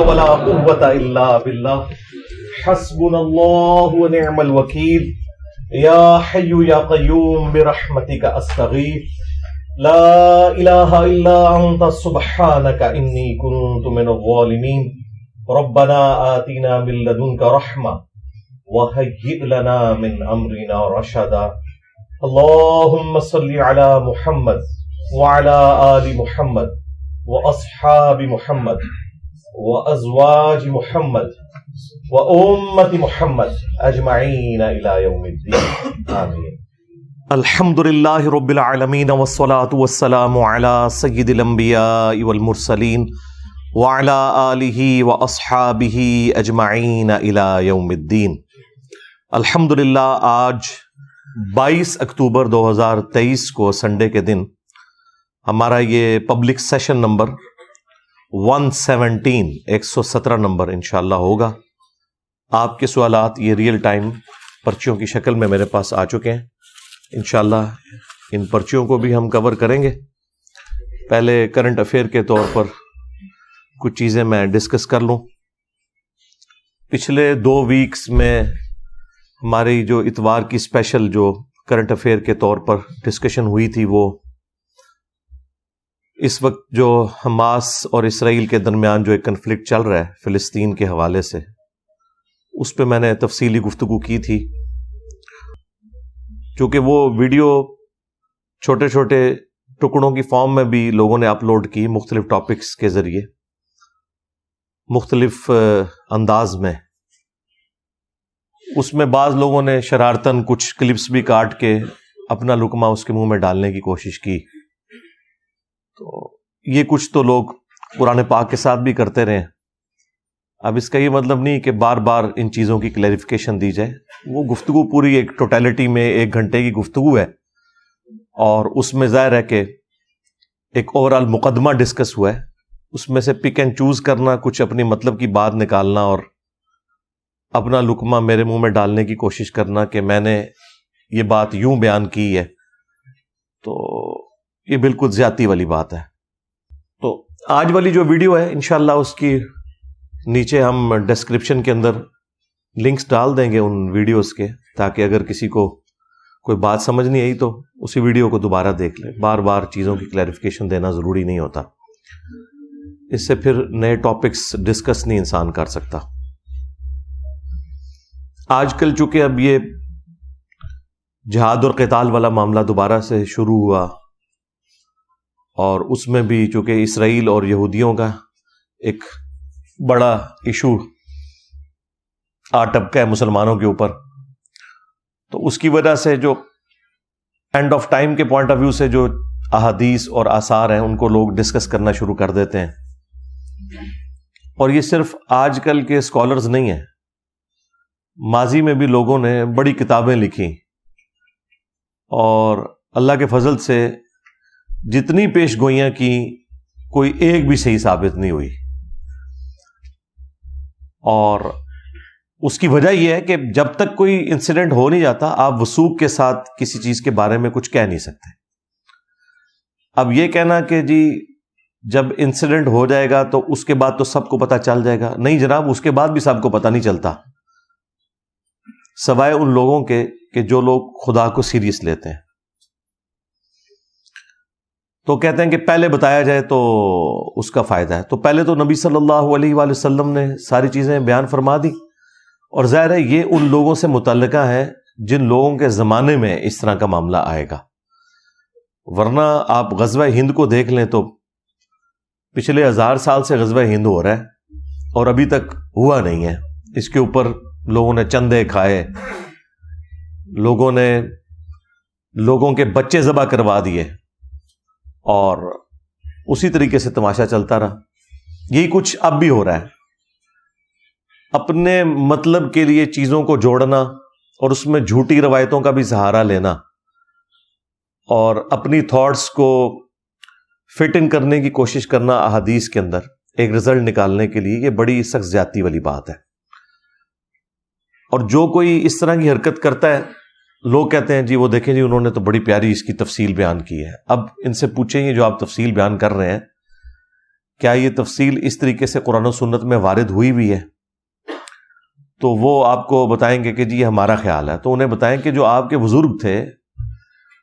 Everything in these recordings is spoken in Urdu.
ولا قوة إلا بالله حسبنا الله ونعم الوكيل يا حي يا قيوم برحمتك أستغيث لا إله إلا أنت سبحانك إني كنت من الظالمين ربنا آتنا من لدنك رحمة وهيئ لنا من أمرنا رشدا اللهم صل على محمد وعلى آل محمد وأصحاب محمد وأزواج محمد وأمة محمد أجمعين إلى يوم الدين آمين الحمد لله رب العالمين والصلاة والسلام على سيد الأنبياء والمرسلين وعلى آله وأصحابه أجمعين إلى يوم الدين الحمدللہ آج 22 اکتوبر 2023 کو سنڈے کے دن ہمارا یہ پبلک سیشن نمبر 117 نمبر انشاءاللہ ہوگا. آپ کے سوالات یہ ریئل ٹائم پرچیوں کی شکل میں میرے پاس آ چکے ہیں. انشاءاللہ ان پرچیوں کو بھی ہم کور کریں گے. پہلے کرنٹ افیئر کے طور پر کچھ چیزیں میں ڈسکس کر لوں. پچھلے 2 ویکس میں ہماری جو اتوار کی اسپیشل جو کرنٹ افیئر کے طور پر ڈسکشن ہوئی تھی، وہ اس وقت جو حماس اور اسرائیل کے درمیان جو ایک کنفلکٹ چل رہا ہے فلسطین کے حوالے سے، اس پہ میں نے تفصیلی گفتگو کی تھی. چونکہ وہ ویڈیو چھوٹے چھوٹے ٹکڑوں کی فارم میں بھی لوگوں نے اپلوڈ کی، مختلف ٹاپکس کے ذریعے مختلف انداز میں. اس میں بعض لوگوں نے شرارتاً کچھ کلپس بھی کاٹ کے اپنا لقمہ اس کے منہ میں ڈالنے کی کوشش کی. تو یہ کچھ تو لوگ قرآن پاک کے ساتھ بھی کرتے رہے. اب اس کا یہ مطلب نہیں کہ بار بار ان چیزوں کی کلیریفیکیشن دی جائے. وہ گفتگو پوری ایک ٹوٹیلٹی میں 1 گھنٹے کی گفتگو ہے، اور اس میں ظاہر ہے کہ ایک اوور آل مقدمہ ڈسکس ہوا ہے. اس میں سے پک اینڈ چوز کرنا، کچھ اپنی مطلب کی بات نکالنا اور اپنا لقمہ میرے منہ میں ڈالنے کی کوشش کرنا کہ میں نے یہ بات یوں بیان کی ہے، تو یہ بالکل زیادتی والی بات ہے. تو آج والی جو ویڈیو ہے انشاءاللہ اس کی نیچے ہم ڈسکرپشن کے اندر لنکس ڈال دیں گے ان ویڈیوز کے، تاکہ اگر کسی کو کوئی بات سمجھ نہیں آئی تو اسی ویڈیو کو دوبارہ دیکھ لیں. بار بار چیزوں کی کلیریفیکیشن دینا ضروری نہیں ہوتا، اس سے پھر نئے ٹاپکس ڈسکس نہیں انسان کر سکتا. آج کل چونکہ اب یہ جہاد اور قتال والا معاملہ دوبارہ سے شروع ہوا، اور اس میں بھی چونکہ اسرائیل اور یہودیوں کا ایک بڑا ایشو آ ٹپکا ہے مسلمانوں کے اوپر، تو اس کی وجہ سے جو اینڈ آف ٹائم کے پوائنٹ آف ویو سے جو احادیث اور آثار ہیں ان کو لوگ ڈسکس کرنا شروع کر دیتے ہیں. اور یہ صرف آج کل کے اسکالرز نہیں ہیں، ماضی میں بھی لوگوں نے بڑی کتابیں لکھی، اور اللہ کے فضل سے جتنی پیش گوئیاں کی کوئی ایک بھی صحیح ثابت نہیں ہوئی. اور اس کی وجہ یہ ہے کہ جب تک کوئی انسیڈنٹ ہو نہیں جاتا آپ وثوق کے ساتھ کسی چیز کے بارے میں کچھ کہہ نہیں سکتے. اب یہ کہنا کہ جی جب انسیڈنٹ ہو جائے گا تو اس کے بعد تو سب کو پتہ چل جائے گا، نہیں جناب، اس کے بعد بھی سب کو پتہ نہیں چلتا، سوائے ان لوگوں کے کہ جو لوگ خدا کو سیریس لیتے ہیں. تو کہتے ہیں کہ پہلے بتایا جائے تو اس کا فائدہ ہے. تو پہلے تو نبی صلی اللہ علیہ وآلہ وسلم نے ساری چیزیں بیان فرما دی، اور ظاہر ہے یہ ان لوگوں سے متعلقہ ہے جن لوگوں کے زمانے میں اس طرح کا معاملہ آئے گا. ورنہ آپ غزوہ ہند کو دیکھ لیں تو پچھلے 1000 سال سے غزوہ ہند ہو رہا ہے اور ابھی تک ہوا نہیں ہے. اس کے اوپر لوگوں نے چندے کھائے، لوگوں نے لوگوں کے بچے ذبح کروا دیے، اور اسی طریقے سے تماشا چلتا رہا. یہی کچھ اب بھی ہو رہا ہے. اپنے مطلب کے لیے چیزوں کو جوڑنا اور اس میں جھوٹی روایتوں کا بھی سہارا لینا اور اپنی تھاٹس کو فٹ ان کرنے کی کوشش کرنا احادیث کے اندر ایک رزلٹ نکالنے کے لیے، یہ بڑی سخت زیادتی والی بات ہے. اور جو کوئی اس طرح کی حرکت کرتا ہے، لوگ کہتے ہیں جی وہ دیکھیں جی انہوں نے تو بڑی پیاری اس کی تفصیل بیان کی ہے. اب ان سے پوچھیں گے جو آپ تفصیل بیان کر رہے ہیں کیا یہ تفصیل اس طریقے سے قرآن و سنت میں وارد ہوئی بھی ہے؟ تو وہ آپ کو بتائیں گے کہ جی یہ ہمارا خیال ہے. تو انہیں بتائیں کہ جو آپ کے بزرگ تھے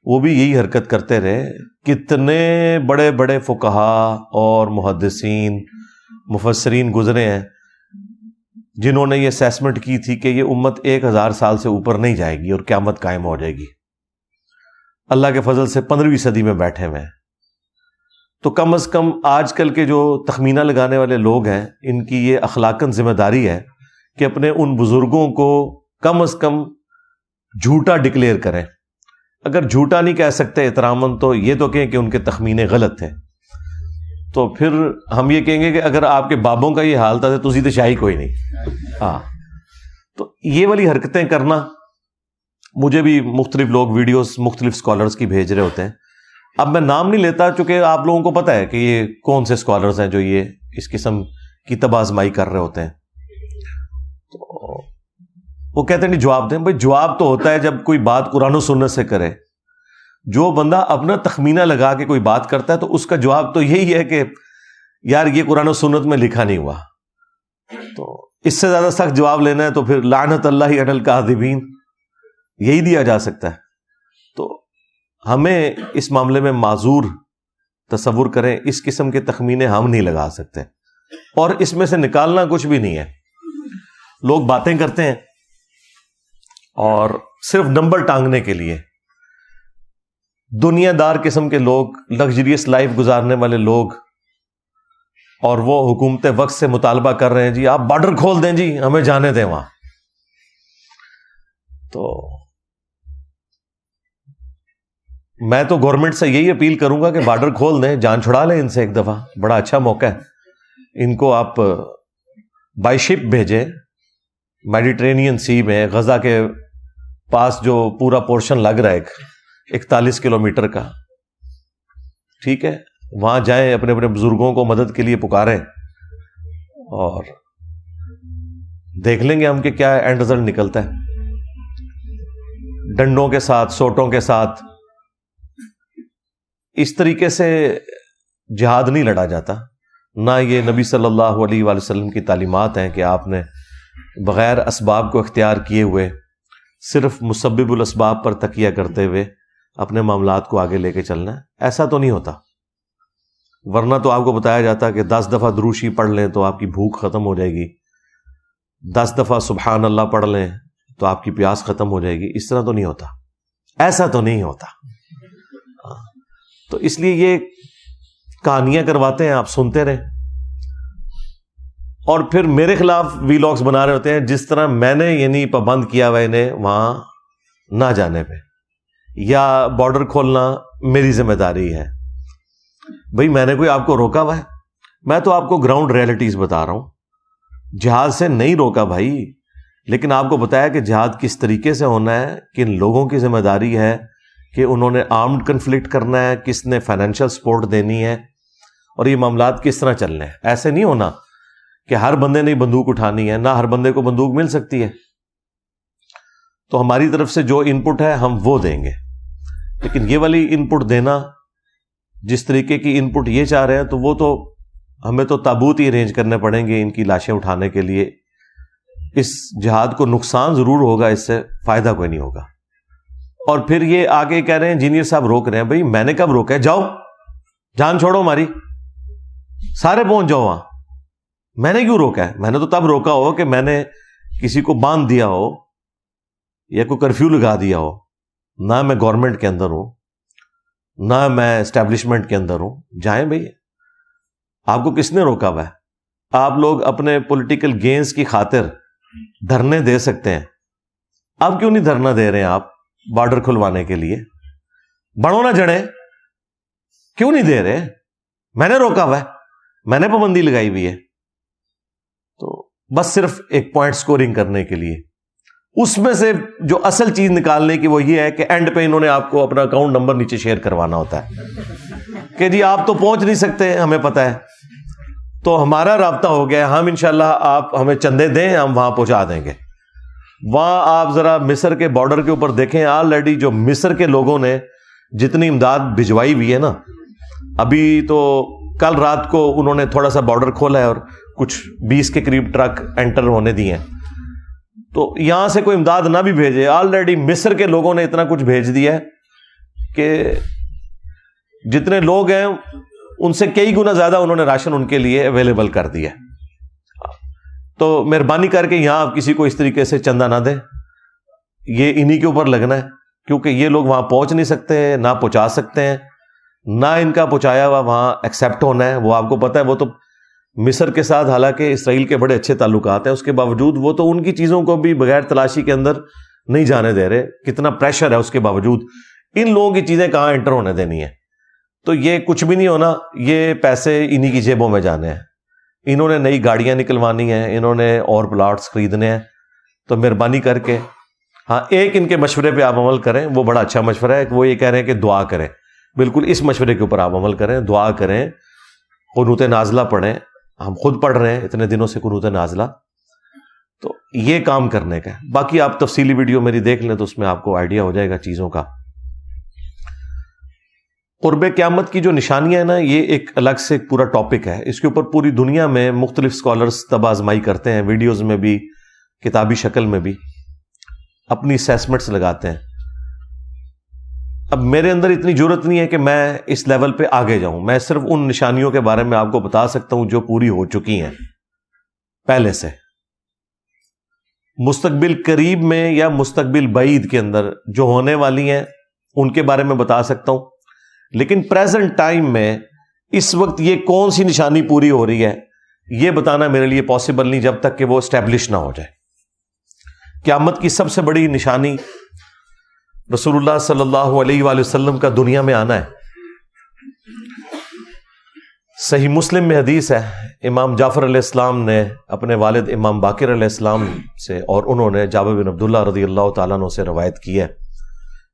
وہ بھی یہی حرکت کرتے رہے. کتنے بڑے بڑے فقہا اور محدثین مفسرین گزرے ہیں جنہوں نے یہ اسیسمنٹ کی تھی کہ یہ امت 1000 سال سے اوپر نہیں جائے گی اور قیامت قائم ہو جائے گی. اللہ کے فضل سے 15ویں صدی میں بیٹھے ہوئے ہیں. تو کم از کم آج کل کے جو تخمینہ لگانے والے لوگ ہیں ان کی یہ اخلاقاً ذمہ داری ہے کہ اپنے ان بزرگوں کو کم از کم جھوٹا ڈکلیئر کریں. اگر جھوٹا نہیں کہہ سکتے احتراماً تو یہ تو کہیں کہ ان کے تخمینے غلط تھے. تو پھر ہم یہ کہیں گے کہ اگر آپ کے بابوں کا یہ حال تھا تو تسی تو شاہی کوئی نہیں. ہاں تو یہ والی حرکتیں کرنا، مجھے بھی مختلف لوگ ویڈیوز مختلف اسکالرز کی بھیج رہے ہوتے ہیں. اب میں نام نہیں لیتا چونکہ آپ لوگوں کو پتہ ہے کہ یہ کون سے اسکالرز ہیں جو یہ اس قسم کی طب آزمائی کر رہے ہوتے ہیں. تو وہ کہتے ہیں نہیں جواب دیں. بھائی جواب تو ہوتا ہے جب کوئی بات قرآن و سنت سے کرے. جو بندہ اپنا تخمینہ لگا کے کوئی بات کرتا ہے تو اس کا جواب تو یہی ہے کہ یار یہ قرآن و سنت میں لکھا نہیں ہوا. تو اس سے زیادہ سخت جواب لینا ہے تو پھر لعنت اللہ علی الکاذبین یہی دیا جا سکتا ہے. تو ہمیں اس معاملے میں معذور تصور کریں. اس قسم کے تخمینے ہم نہیں لگا سکتے اور اس میں سے نکالنا کچھ بھی نہیں ہے. لوگ باتیں کرتے ہیں اور صرف نمبر ٹانگنے کے لیے. دنیا دار قسم کے لوگ، لگژریس لائف گزارنے والے لوگ، اور وہ حکومت وقت سے مطالبہ کر رہے ہیں جی آپ بارڈر کھول دیں، جی ہمیں جانے دیں وہاں. تو میں تو گورنمنٹ سے یہی اپیل کروں گا کہ بارڈر کھول دیں، جان چھڑا لیں ان سے ایک دفعہ. بڑا اچھا موقع ہے. ان کو آپ بائی شپ بھیجیں میڈیٹرینین سی میں. غزہ کے پاس جو پورا پورشن لگ رہا ہے 41 کلومیٹر کا، ٹھیک ہے، وہاں جائیں، اپنے اپنے بزرگوں کو مدد کے لیے پکاریں اور دیکھ لیں گے ہم کہ کیا اینڈ رزلٹ نکلتا ہے. ڈنڈوں کے ساتھ، سوٹوں کے ساتھ اس طریقے سے جہاد نہیں لڑا جاتا. نہ یہ نبی صلی اللہ علیہ وآلہ وسلم کی تعلیمات ہیں کہ آپ نے بغیر اسباب کو اختیار کیے ہوئے صرف مسبب الاسباب پر تکیہ کرتے ہوئے اپنے معاملات کو آگے لے کے چلنا ہے. ایسا تو نہیں ہوتا. ورنہ تو آپ کو بتایا جاتا کہ 10 دفعہ دروشی پڑھ لیں تو آپ کی بھوک ختم ہو جائے گی، 10 دفعہ سبحان اللہ پڑھ لیں تو آپ کی پیاس ختم ہو جائے گی. اس طرح تو نہیں ہوتا، ایسا تو نہیں ہوتا. تو اس لیے یہ کہانیاں کرواتے ہیں، آپ سنتے رہیں اور پھر میرے خلاف ویلاگز بنا رہے ہوتے ہیں جس طرح میں نے یعنی پابند کیا ہوا انہیں وہاں نہ جانے پہ، یا بارڈر کھولنا میری ذمہ داری ہے. بھئی میں نے کوئی آپ کو روکا ہوا ہے؟ میں تو آپ کو گراؤنڈ ریئلٹیز بتا رہا ہوں. جہاد سے نہیں روکا بھائی، لیکن آپ کو بتایا کہ جہاد کس طریقے سے ہونا ہے، کن لوگوں کی ذمہ داری ہے کہ انہوں نے آرمڈ کنفلکٹ کرنا ہے، کس نے فائنینشیل سپورٹ دینی ہے، اور یہ معاملات کس طرح چلنے ہیں. ایسے نہیں ہونا کہ ہر بندے نے بندوق اٹھانی ہے، نہ ہر بندے کو بندوق مل سکتی ہے. تو ہماری طرف سے جو ان پٹ ہے ہم وہ دیں گے، لیکن یہ والی ان پٹ دینا، جس طریقے کی ان پٹ یہ چاہ رہے ہیں، تو وہ تو ہمیں تو تابوت ہی ارینج کرنے پڑیں گے ان کی لاشیں اٹھانے کے لیے. اس جہاد کو نقصان ضرور ہوگا، اس سے فائدہ کوئی نہیں ہوگا. اور پھر یہ آگے کہہ رہے ہیں انجینئر صاحب روک رہے ہیں. بھائی میں نے کب روکا ہے؟ جاؤ، جان چھوڑو ہماری، سارے پہنچ جاؤ وہاں. میں نے کیوں روکا ہے؟ میں نے تو تب روکا ہو کہ میں نے کسی کو باندھ دیا ہو یا کوئی کرفیو لگا دیا ہو. نہ میں گورنمنٹ کے اندر ہوں، نہ میں اسٹیبلشمنٹ کے اندر ہوں. جائیں بھائی. آپ کو کس نے روکا ہوا ہے؟ آپ لوگ اپنے پولیٹیکل گینز کی خاطر دھرنے دے سکتے ہیں. آپ کیوں نہیں دھرنا دے رہے ہیں؟ آپ بارڈر کھلوانے کے لیے بڑھو نہ جڑے، کیوں نہیں دے رہے؟ میں نے روکا ہوا ہے، میں نے پابندی لگائی ہوئی ہے. تو بس صرف ایک پوائنٹ سکورنگ کرنے کے لیے. اس میں سے جو اصل چیز نکالنے کی وہ یہ ہے کہ اینڈ پہ انہوں نے آپ کو اپنا اکاؤنٹ نمبر نیچے شیئر کروانا ہوتا ہے کہ جی آپ تو پہنچ نہیں سکتے، ہمیں پتہ ہے، تو ہمارا رابطہ ہو گیا، ہم انشاءاللہ آپ ہمیں چندے دیں، ہم وہاں پہنچا دیں گے. وہاں آپ ذرا مصر کے بارڈر کے اوپر دیکھیں، آلریڈی جو مصر کے لوگوں نے جتنی امداد بھجوائی ہوئی ہے نا، ابھی تو کل رات کو انہوں نے تھوڑا سا بارڈر کھولا ہے اور کچھ 20 کے قریب ٹرک انٹر ہونے دیے ہیں. تو یہاں سے کوئی امداد نہ بھی بھیجے, آلریڈی مصر کے لوگوں نے اتنا کچھ بھیج دیا ہے کہ جتنے لوگ ہیں ان سے کئی گنا زیادہ انہوں نے راشن ان کے لیے اویلیبل کر دیا. تو مہربانی کر کے یہاں آپ کسی کو اس طریقے سے چندہ نہ دیں, یہ انہی کے اوپر لگنا ہے, کیونکہ یہ لوگ وہاں پہنچ نہیں سکتے ہیں, نہ پہنچا سکتے ہیں, نہ ان کا پہنچایا ہوا وہاں ایکسیپٹ ہونا ہے. وہ آپ کو پتہ ہے, وہ تو مصر کے ساتھ حالانکہ اسرائیل کے بڑے اچھے تعلقات ہیں, اس کے باوجود وہ تو ان کی چیزوں کو بھی بغیر تلاشی کے اندر نہیں جانے دے رہے. کتنا پریشر ہے, اس کے باوجود ان لوگوں کی چیزیں کہاں انٹر ہونے دینی ہے. تو یہ کچھ بھی نہیں ہونا, یہ پیسے انہی کی جیبوں میں جانے ہیں. انہوں نے نئی گاڑیاں نکلوانی ہیں, انہوں نے اور پلاٹس خریدنے ہیں. تو مہربانی کر کے ہاں ایک ان کے مشورے پہ آپ عمل کریں, وہ بڑا اچھا مشورہ ہے. وہ یہ کہہ رہے ہیں کہ دعا کریں, بالکل اس مشورے کے اوپر آپ عمل کریں, دعا کریں, قنوت نازلہ پڑھیں. ہم خود پڑھ رہے ہیں اتنے دنوں سے قنوت نازلہ, تو یہ کام کرنے کا ہے. باقی آپ تفصیلی ویڈیو میری دیکھ لیں تو اس میں آپ کو آئیڈیا ہو جائے گا چیزوں کا. قرب قیامت کی جو نشانیاں ہیں نا, یہ ایک الگ سے ایک پورا ٹاپک ہے. اس کے اوپر پوری دنیا میں مختلف اسکالرز تب آزمائی کرتے ہیں, ویڈیوز میں بھی, کتابی شکل میں بھی اپنی اسیسمنٹس لگاتے ہیں. اب میرے اندر اتنی جرت نہیں ہے کہ میں اس لیول پہ آگے جاؤں. میں صرف ان نشانیوں کے بارے میں آپ کو بتا سکتا ہوں جو پوری ہو چکی ہیں پہلے سے. مستقبل قریب میں یا مستقبل بعید کے اندر جو ہونے والی ہیں ان کے بارے میں بتا سکتا ہوں, لیکن پریزنٹ ٹائم میں اس وقت یہ کون سی نشانی پوری ہو رہی ہے یہ بتانا میرے لیے پاسبل نہیں جب تک کہ وہ اسٹیبلش نہ ہو جائے. قیامت کی سب سے بڑی نشانی رسول اللہ صلی اللہ علیہ وآلہ وسلم کا دنیا میں آنا ہے. صحیح مسلم میں حدیث ہے, امام جعفر علیہ السلام نے اپنے والد امام باقر علیہ السلام سے, اور انہوں نے جابر بن عبداللہ رضی اللہ تعالیٰ عنہ سے روایت کی ہے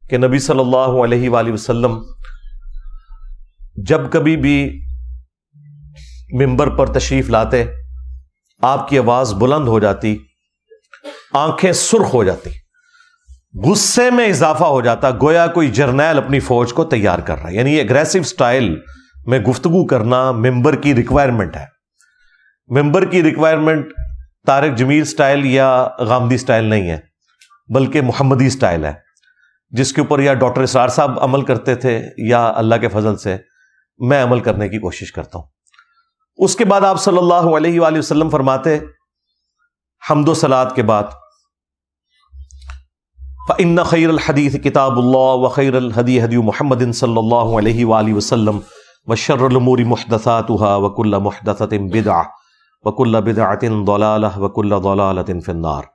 کہ نبی صلی اللہ علیہ وآلہ وسلم جب کبھی بھی منبر پر تشریف لاتے, آپ کی آواز بلند ہو جاتی, آنکھیں سرخ ہو جاتی, غصے میں اضافہ ہو جاتا, گویا کوئی جرنیل اپنی فوج کو تیار کر رہا ہے. یعنی اگریسو سٹائل میں گفتگو کرنا ممبر کی ریکوائرمنٹ ہے. ممبر کی ریکوائرمنٹ طارق جمیل سٹائل یا غامدی سٹائل نہیں ہے, بلکہ محمدی سٹائل ہے, جس کے اوپر یا ڈاکٹر اسرار صاحب عمل کرتے تھے یا اللہ کے فضل سے میں عمل کرنے کی کوشش کرتا ہوں. اس کے بعد آپ صلی اللہ علیہ وآلہ وسلم فرماتے حمد و صلات کے بعد, فَإِنَّ خَيْرَ الْحَدِيثِ كِتَابُ اللَّهِ وَخَيْرَ الْهَدِيِ هَدْيُ مُحَمَّدٍ صَلَّى اللَّهُ عَلَيْهِ وَآلِهِ وَسَلَّمَ وَشَرَّ الْأُمُورِ مُحْدَثَاتُهَا وَكُلَّ مُحْدَثَةٍ بِدْعَةٍ وَكُلَّ بِدْعَةٍ ضَلَالَةٍ وَكُلَّ ضَلَالَةٍ فِي النَّارِ.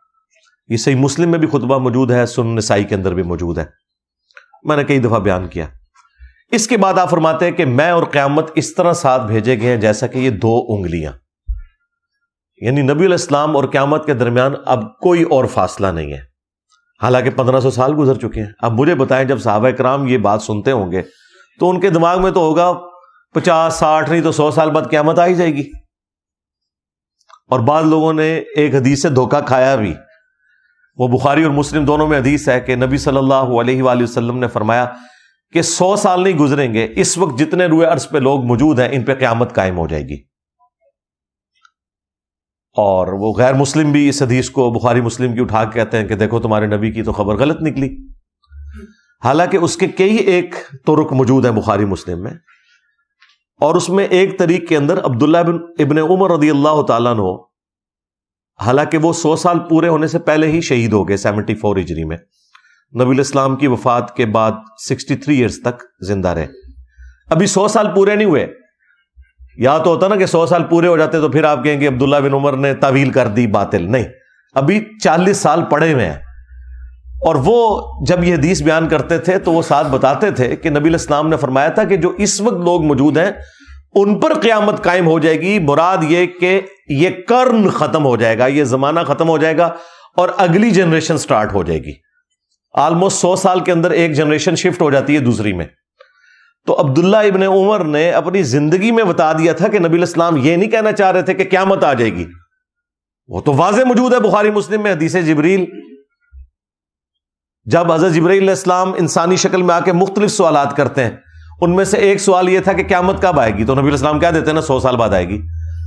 یہ صحیح مسلم میں بھی خطبہ موجود ہے, سنن نسائی کے اندر بھی موجود ہے, میں نے کئی دفعہ بیان کیا. اس کے بعد آپ فرماتے ہیں کہ میں اور قیامت اس طرح ساتھ بھیجے گئے ہیں جیسا کہ یہ 2 انگلیاں. یعنی نبی علیہ السلام اور قیامت کے درمیان اب کوئی اور فاصلہ نہیں ہے, حالانکہ 1500 سال گزر چکے ہیں. اب مجھے بتائیں, جب صحابہ کرام یہ بات سنتے ہوں گے تو ان کے دماغ میں تو ہوگا 50-60 نہیں تو 100 سال بعد قیامت آ ہی جائے گی. اور بعض لوگوں نے ایک حدیث سے دھوکہ کھایا بھی, وہ بخاری اور مسلم دونوں میں حدیث ہے کہ نبی صلی اللہ علیہ وآلہ وسلم نے فرمایا کہ 100 سال نہیں گزریں گے, اس وقت جتنے روئے عرض پہ لوگ موجود ہیں ان پہ قیامت قائم ہو جائے گی. اور وہ غیر مسلم بھی اس حدیث کو بخاری مسلم کی اٹھا کے کہتے ہیں کہ دیکھو تمہارے نبی کی تو خبر غلط نکلی, حالانکہ اس کے کئی ایک طرق موجود ہیں بخاری مسلم میں. اور اس میں ایک طریق کے اندر عبداللہ ابن عمر رضی اللہ تعالیٰ عنہ, حالانکہ وہ 100 سال پورے ہونے سے پہلے ہی شہید ہو گئے 74 ہجری میں, نبی علیہ السلام کی وفات کے بعد 63 ایئرز تک زندہ رہے. ابھی 100 سال پورے نہیں ہوئے. یا تو ہوتا نا کہ 100 سال پورے ہو جاتے تو پھر آپ کہیں گے عبداللہ بن عمر نے تعویل کر دی باطل. نہیں, ابھی 40 سال پڑے ہوئے ہیں. اور وہ جب یہ حدیث بیان کرتے تھے تو وہ ساتھ بتاتے تھے کہ نبی علیہ السلام نے فرمایا تھا کہ جو اس وقت لوگ موجود ہیں ان پر قیامت قائم ہو جائے گی. مراد یہ کہ یہ قرن ختم ہو جائے گا, یہ زمانہ ختم ہو جائے گا اور اگلی جنریشن سٹارٹ ہو جائے گی. آلموسٹ 100 سال کے اندر ایک جنریشن شفٹ ہو جاتی ہے دوسری میں. تو عبداللہ ابن عمر نے اپنی زندگی میں بتا دیا تھا کہ نبی علیہ السلام یہ نہیں کہنا چاہ رہے تھے کہ قیامت آ جائے گی. وہ تو واضح موجود ہے بخاری مسلم میں حدیث جبریل, جب حضرت جبرائیل علیہ السلام انسانی شکل میں آ کے مختلف سوالات کرتے ہیں ان میں سے ایک سوال یہ تھا کہ قیامت کب آئے گی؟ تو نبی علیہ السلام کیا دیتے ہیں نا 100 سال بعد آئے گی.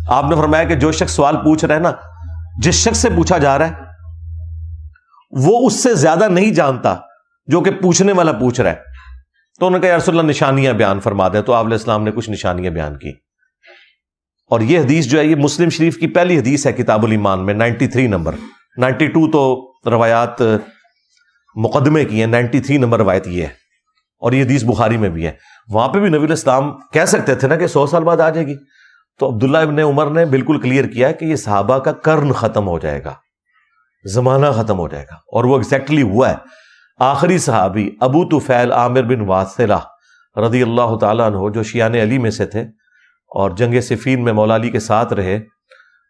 آپ نے فرمایا کہ جو شخص سوال پوچھ رہا ہے نا، جس شخص سے پوچھا جا رہا ہے وہ اس سے زیادہ نہیں جانتا جو کہ پوچھنے والا پوچھ رہا ہے. تو انہوں نے کہا یا رسول اللہ نشانیاں بیان فرما دیں. تو آپ علیہ السلام نے کچھ نشانیاں بیان کی. اور یہ حدیث جو ہے یہ مسلم شریف کی پہلی حدیث ہے کتاب الایمان میں، 93 نمبر. 92 تو روایات مقدمے کی ہیں، 93 نمبر روایت یہ ہے. اور یہ حدیث بخاری میں بھی ہے. وہاں پہ بھی نبی علیہ السلام کہہ سکتے تھے نا کہ 100 سال بعد آ جائے گی. تو عبداللہ ابن عمر نے بالکل کلیئر کیا کہ یہ صحابہ کا قرن ختم ہو جائے گا، زمانہ ختم ہو جائے گا. اور وہ ایگزیکٹلی ہوا ہے. آخری صحابی ابو طفیل عامر بن واثلہ رضی اللہ تعالیٰ عنہ، جو شیعان علی میں سے تھے اور جنگ صفین میں مولا علی کے ساتھ رہے،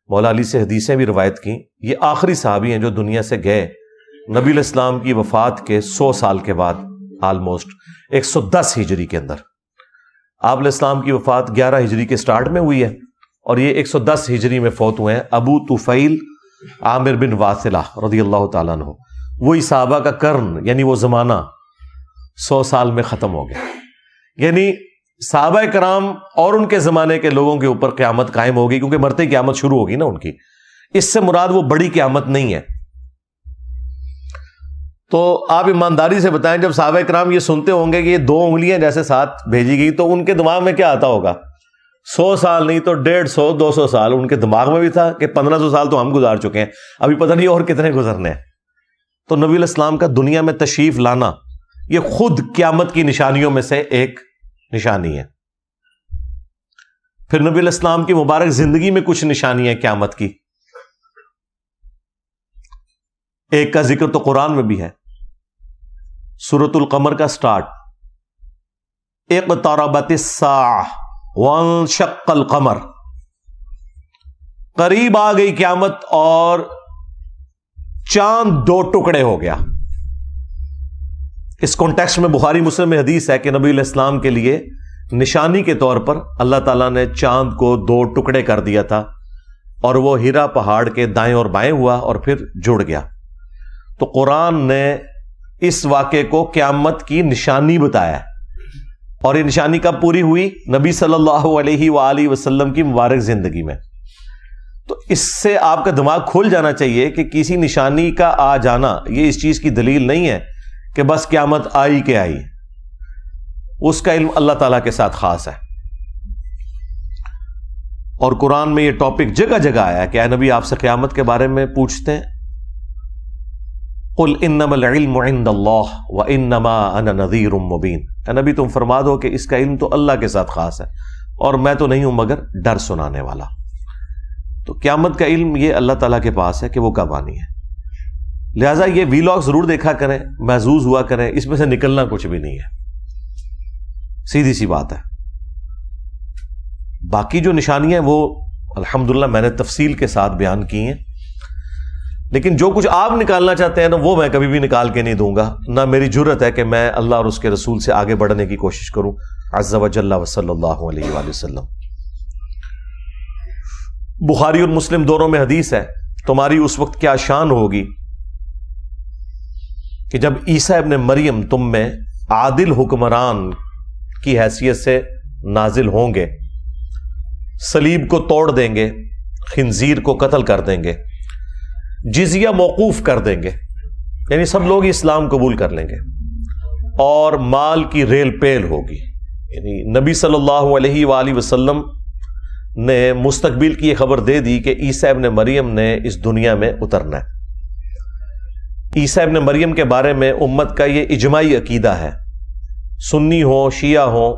مولا علی سے حدیثیں بھی روایت کی، یہ آخری صحابی ہیں جو دنیا سے گئے نبی علیہ السلام کی وفات کے 100 سال کے بعد، آلموسٹ 110 ہجری کے اندر. آپ علیہ السلام کی وفات 11 ہجری کے سٹارٹ میں ہوئی ہے اور یہ 110 ہجری میں فوت ہوئے ہیں ابو طفیل عامر بن واثلہ رضی اللہ تعالیٰ عنہ. وہی صحابہ کا قرن یعنی وہ زمانہ 100 سال میں ختم ہو گیا. یعنی صحابہ کرام اور ان کے زمانے کے لوگوں کے اوپر قیامت قائم ہوگی، کیونکہ مرتے ہی قیامت شروع ہوگی نا ان کی. اس سے مراد وہ بڑی قیامت نہیں ہے. تو آپ ایمانداری سے بتائیں، جب صحابہ کرام یہ سنتے ہوں گے کہ یہ 2 انگلیاں جیسے ساتھ بھیجی گئی، تو ان کے دماغ میں کیا آتا ہوگا؟ 100 سال نہیں تو 150 200 سال ان کے دماغ میں بھی تھا کہ 1500 سال تو ہم گزار چکے ہیں، ابھی پتہ نہیں اور کتنے گزرنے ہیں. تو نبی علیہ السلام کا دنیا میں تشریف لانا یہ خود قیامت کی نشانیوں میں سے ایک نشانی ہے. پھر نبی علیہ السلام کی مبارک زندگی میں کچھ نشانیاں قیامت کی. ایک کا ذکر تو قرآن میں بھی ہے، سورۃ القمر کا سٹارٹ، اقتربت الساعہ وانشق القمر، قریب آ گئی قیامت اور چاند 2 ٹکڑے ہو گیا. اس کانٹیکسٹ میں بخاری مسلم میں حدیث ہے کہ نبی علیہ السلام کے لیے نشانی کے طور پر اللہ تعالیٰ نے چاند کو 2 ٹکڑے کر دیا تھا اور وہ ہیرا پہاڑ کے دائیں اور بائیں ہوا اور پھر جڑ گیا. تو قرآن نے اس واقعے کو قیامت کی نشانی بتایا ہے. اور یہ نشانی کب پوری ہوئی؟ نبی صلی اللہ علیہ وآلہ وسلم کی مبارک زندگی میں. تو اس سے آپ کا دماغ کھل جانا چاہیے کہ کسی نشانی کا آ جانا یہ اس چیز کی دلیل نہیں ہے کہ بس قیامت آئی کہ آئی. اس کا علم اللہ تعالیٰ کے ساتھ خاص ہے. اور قرآن میں یہ ٹاپک جگہ جگہ آیا کہ اے نبی آپ سے قیامت کے بارے میں پوچھتے ہیں، قل انما العلم عند اللہ وانما انا نذیر مبین. اے نبی تم فرما دو کہ اس کا علم تو اللہ کے ساتھ خاص ہے اور میں تو نہیں ہوں مگر ڈر سنانے والا. تو قیامت کا علم یہ اللہ تعالیٰ کے پاس ہے کہ وہ کب آنی ہے. لہٰذا یہ ویلاگ ضرور دیکھا کریں، محظوظ ہوا کریں، اس میں سے نکلنا کچھ بھی نہیں ہے، سیدھی سی بات ہے. باقی جو نشانیاں وہ الحمدللہ میں نے تفصیل کے ساتھ بیان کی ہیں، لیکن جو کچھ آپ نکالنا چاہتے ہیں نا وہ میں کبھی بھی نکال کے نہیں دوں گا. نہ میری جرت ہے کہ میں اللہ اور اس کے رسول سے آگے بڑھنے کی کوشش کروں عز وجل وصلی اللہ علیہ وآلہ وسلم. بخاری اور مسلم دونوں میں حدیث ہے، تمہاری اس وقت کیا شان ہوگی کہ جب عیسیٰ ابن مریم تم میں عادل حکمران کی حیثیت سے نازل ہوں گے، صلیب کو توڑ دیں گے، خنزیر کو قتل کر دیں گے، جزیہ موقوف کر دیں گے، یعنی سب لوگ اسلام قبول کر لیں گے، اور مال کی ریل پیل ہوگی. یعنی نبی صلی اللہ علیہ وآلہ وسلم نے مستقبل کی یہ خبر دے دی کہ عیسیٰ ابن مریم نے اس دنیا میں اترنا ہے. عیسیٰ ابن مریم کے بارے میں امت کا یہ اجماعی عقیدہ ہے، سنی ہو شیعہ ہو،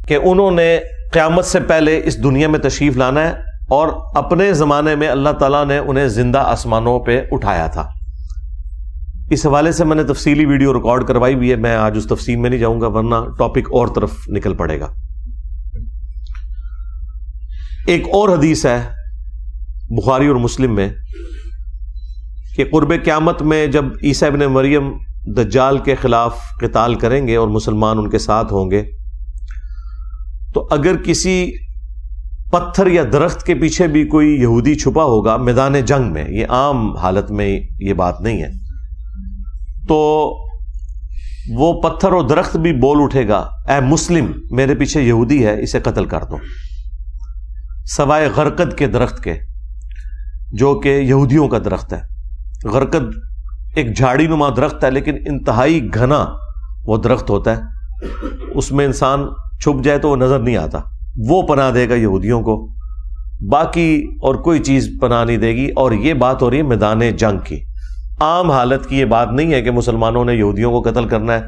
کہ انہوں نے قیامت سے پہلے اس دنیا میں تشریف لانا ہے اور اپنے زمانے میں اللہ تعالیٰ نے انہیں زندہ آسمانوں پہ اٹھایا تھا. اس حوالے سے میں نے تفصیلی ویڈیو ریکارڈ کروائی ہوئی ہے، میں آج اس تفصیل میں نہیں جاؤں گا ورنہ ٹاپک اور طرف نکل پڑے گا. ایک اور حدیث ہے بخاری اور مسلم میں کہ قرب قیامت میں جب عیسیٰ ابن مریم دجال کے خلاف قتال کریں گے اور مسلمان ان کے ساتھ ہوں گے، تو اگر کسی پتھر یا درخت کے پیچھے بھی کوئی یہودی چھپا ہوگا میدان جنگ میں، یہ عام حالت میں یہ بات نہیں ہے، تو وہ پتھر اور درخت بھی بول اٹھے گا اے مسلم میرے پیچھے یہودی ہے اسے قتل کر دو، سوائے غرقد کے درخت کے جو کہ یہودیوں کا درخت ہے۔ غرقد ایک جھاڑی نما درخت ہے لیکن انتہائی گھنا وہ درخت ہوتا ہے، اس میں انسان چھپ جائے تو وہ نظر نہیں آتا، وہ پناہ دے گا یہودیوں کو، باقی اور کوئی چیز پناہ نہیں دے گی۔ اور یہ بات ہو رہی ہے میدان جنگ کی، عام حالت کی یہ بات نہیں ہے کہ مسلمانوں نے یہودیوں کو قتل کرنا ہے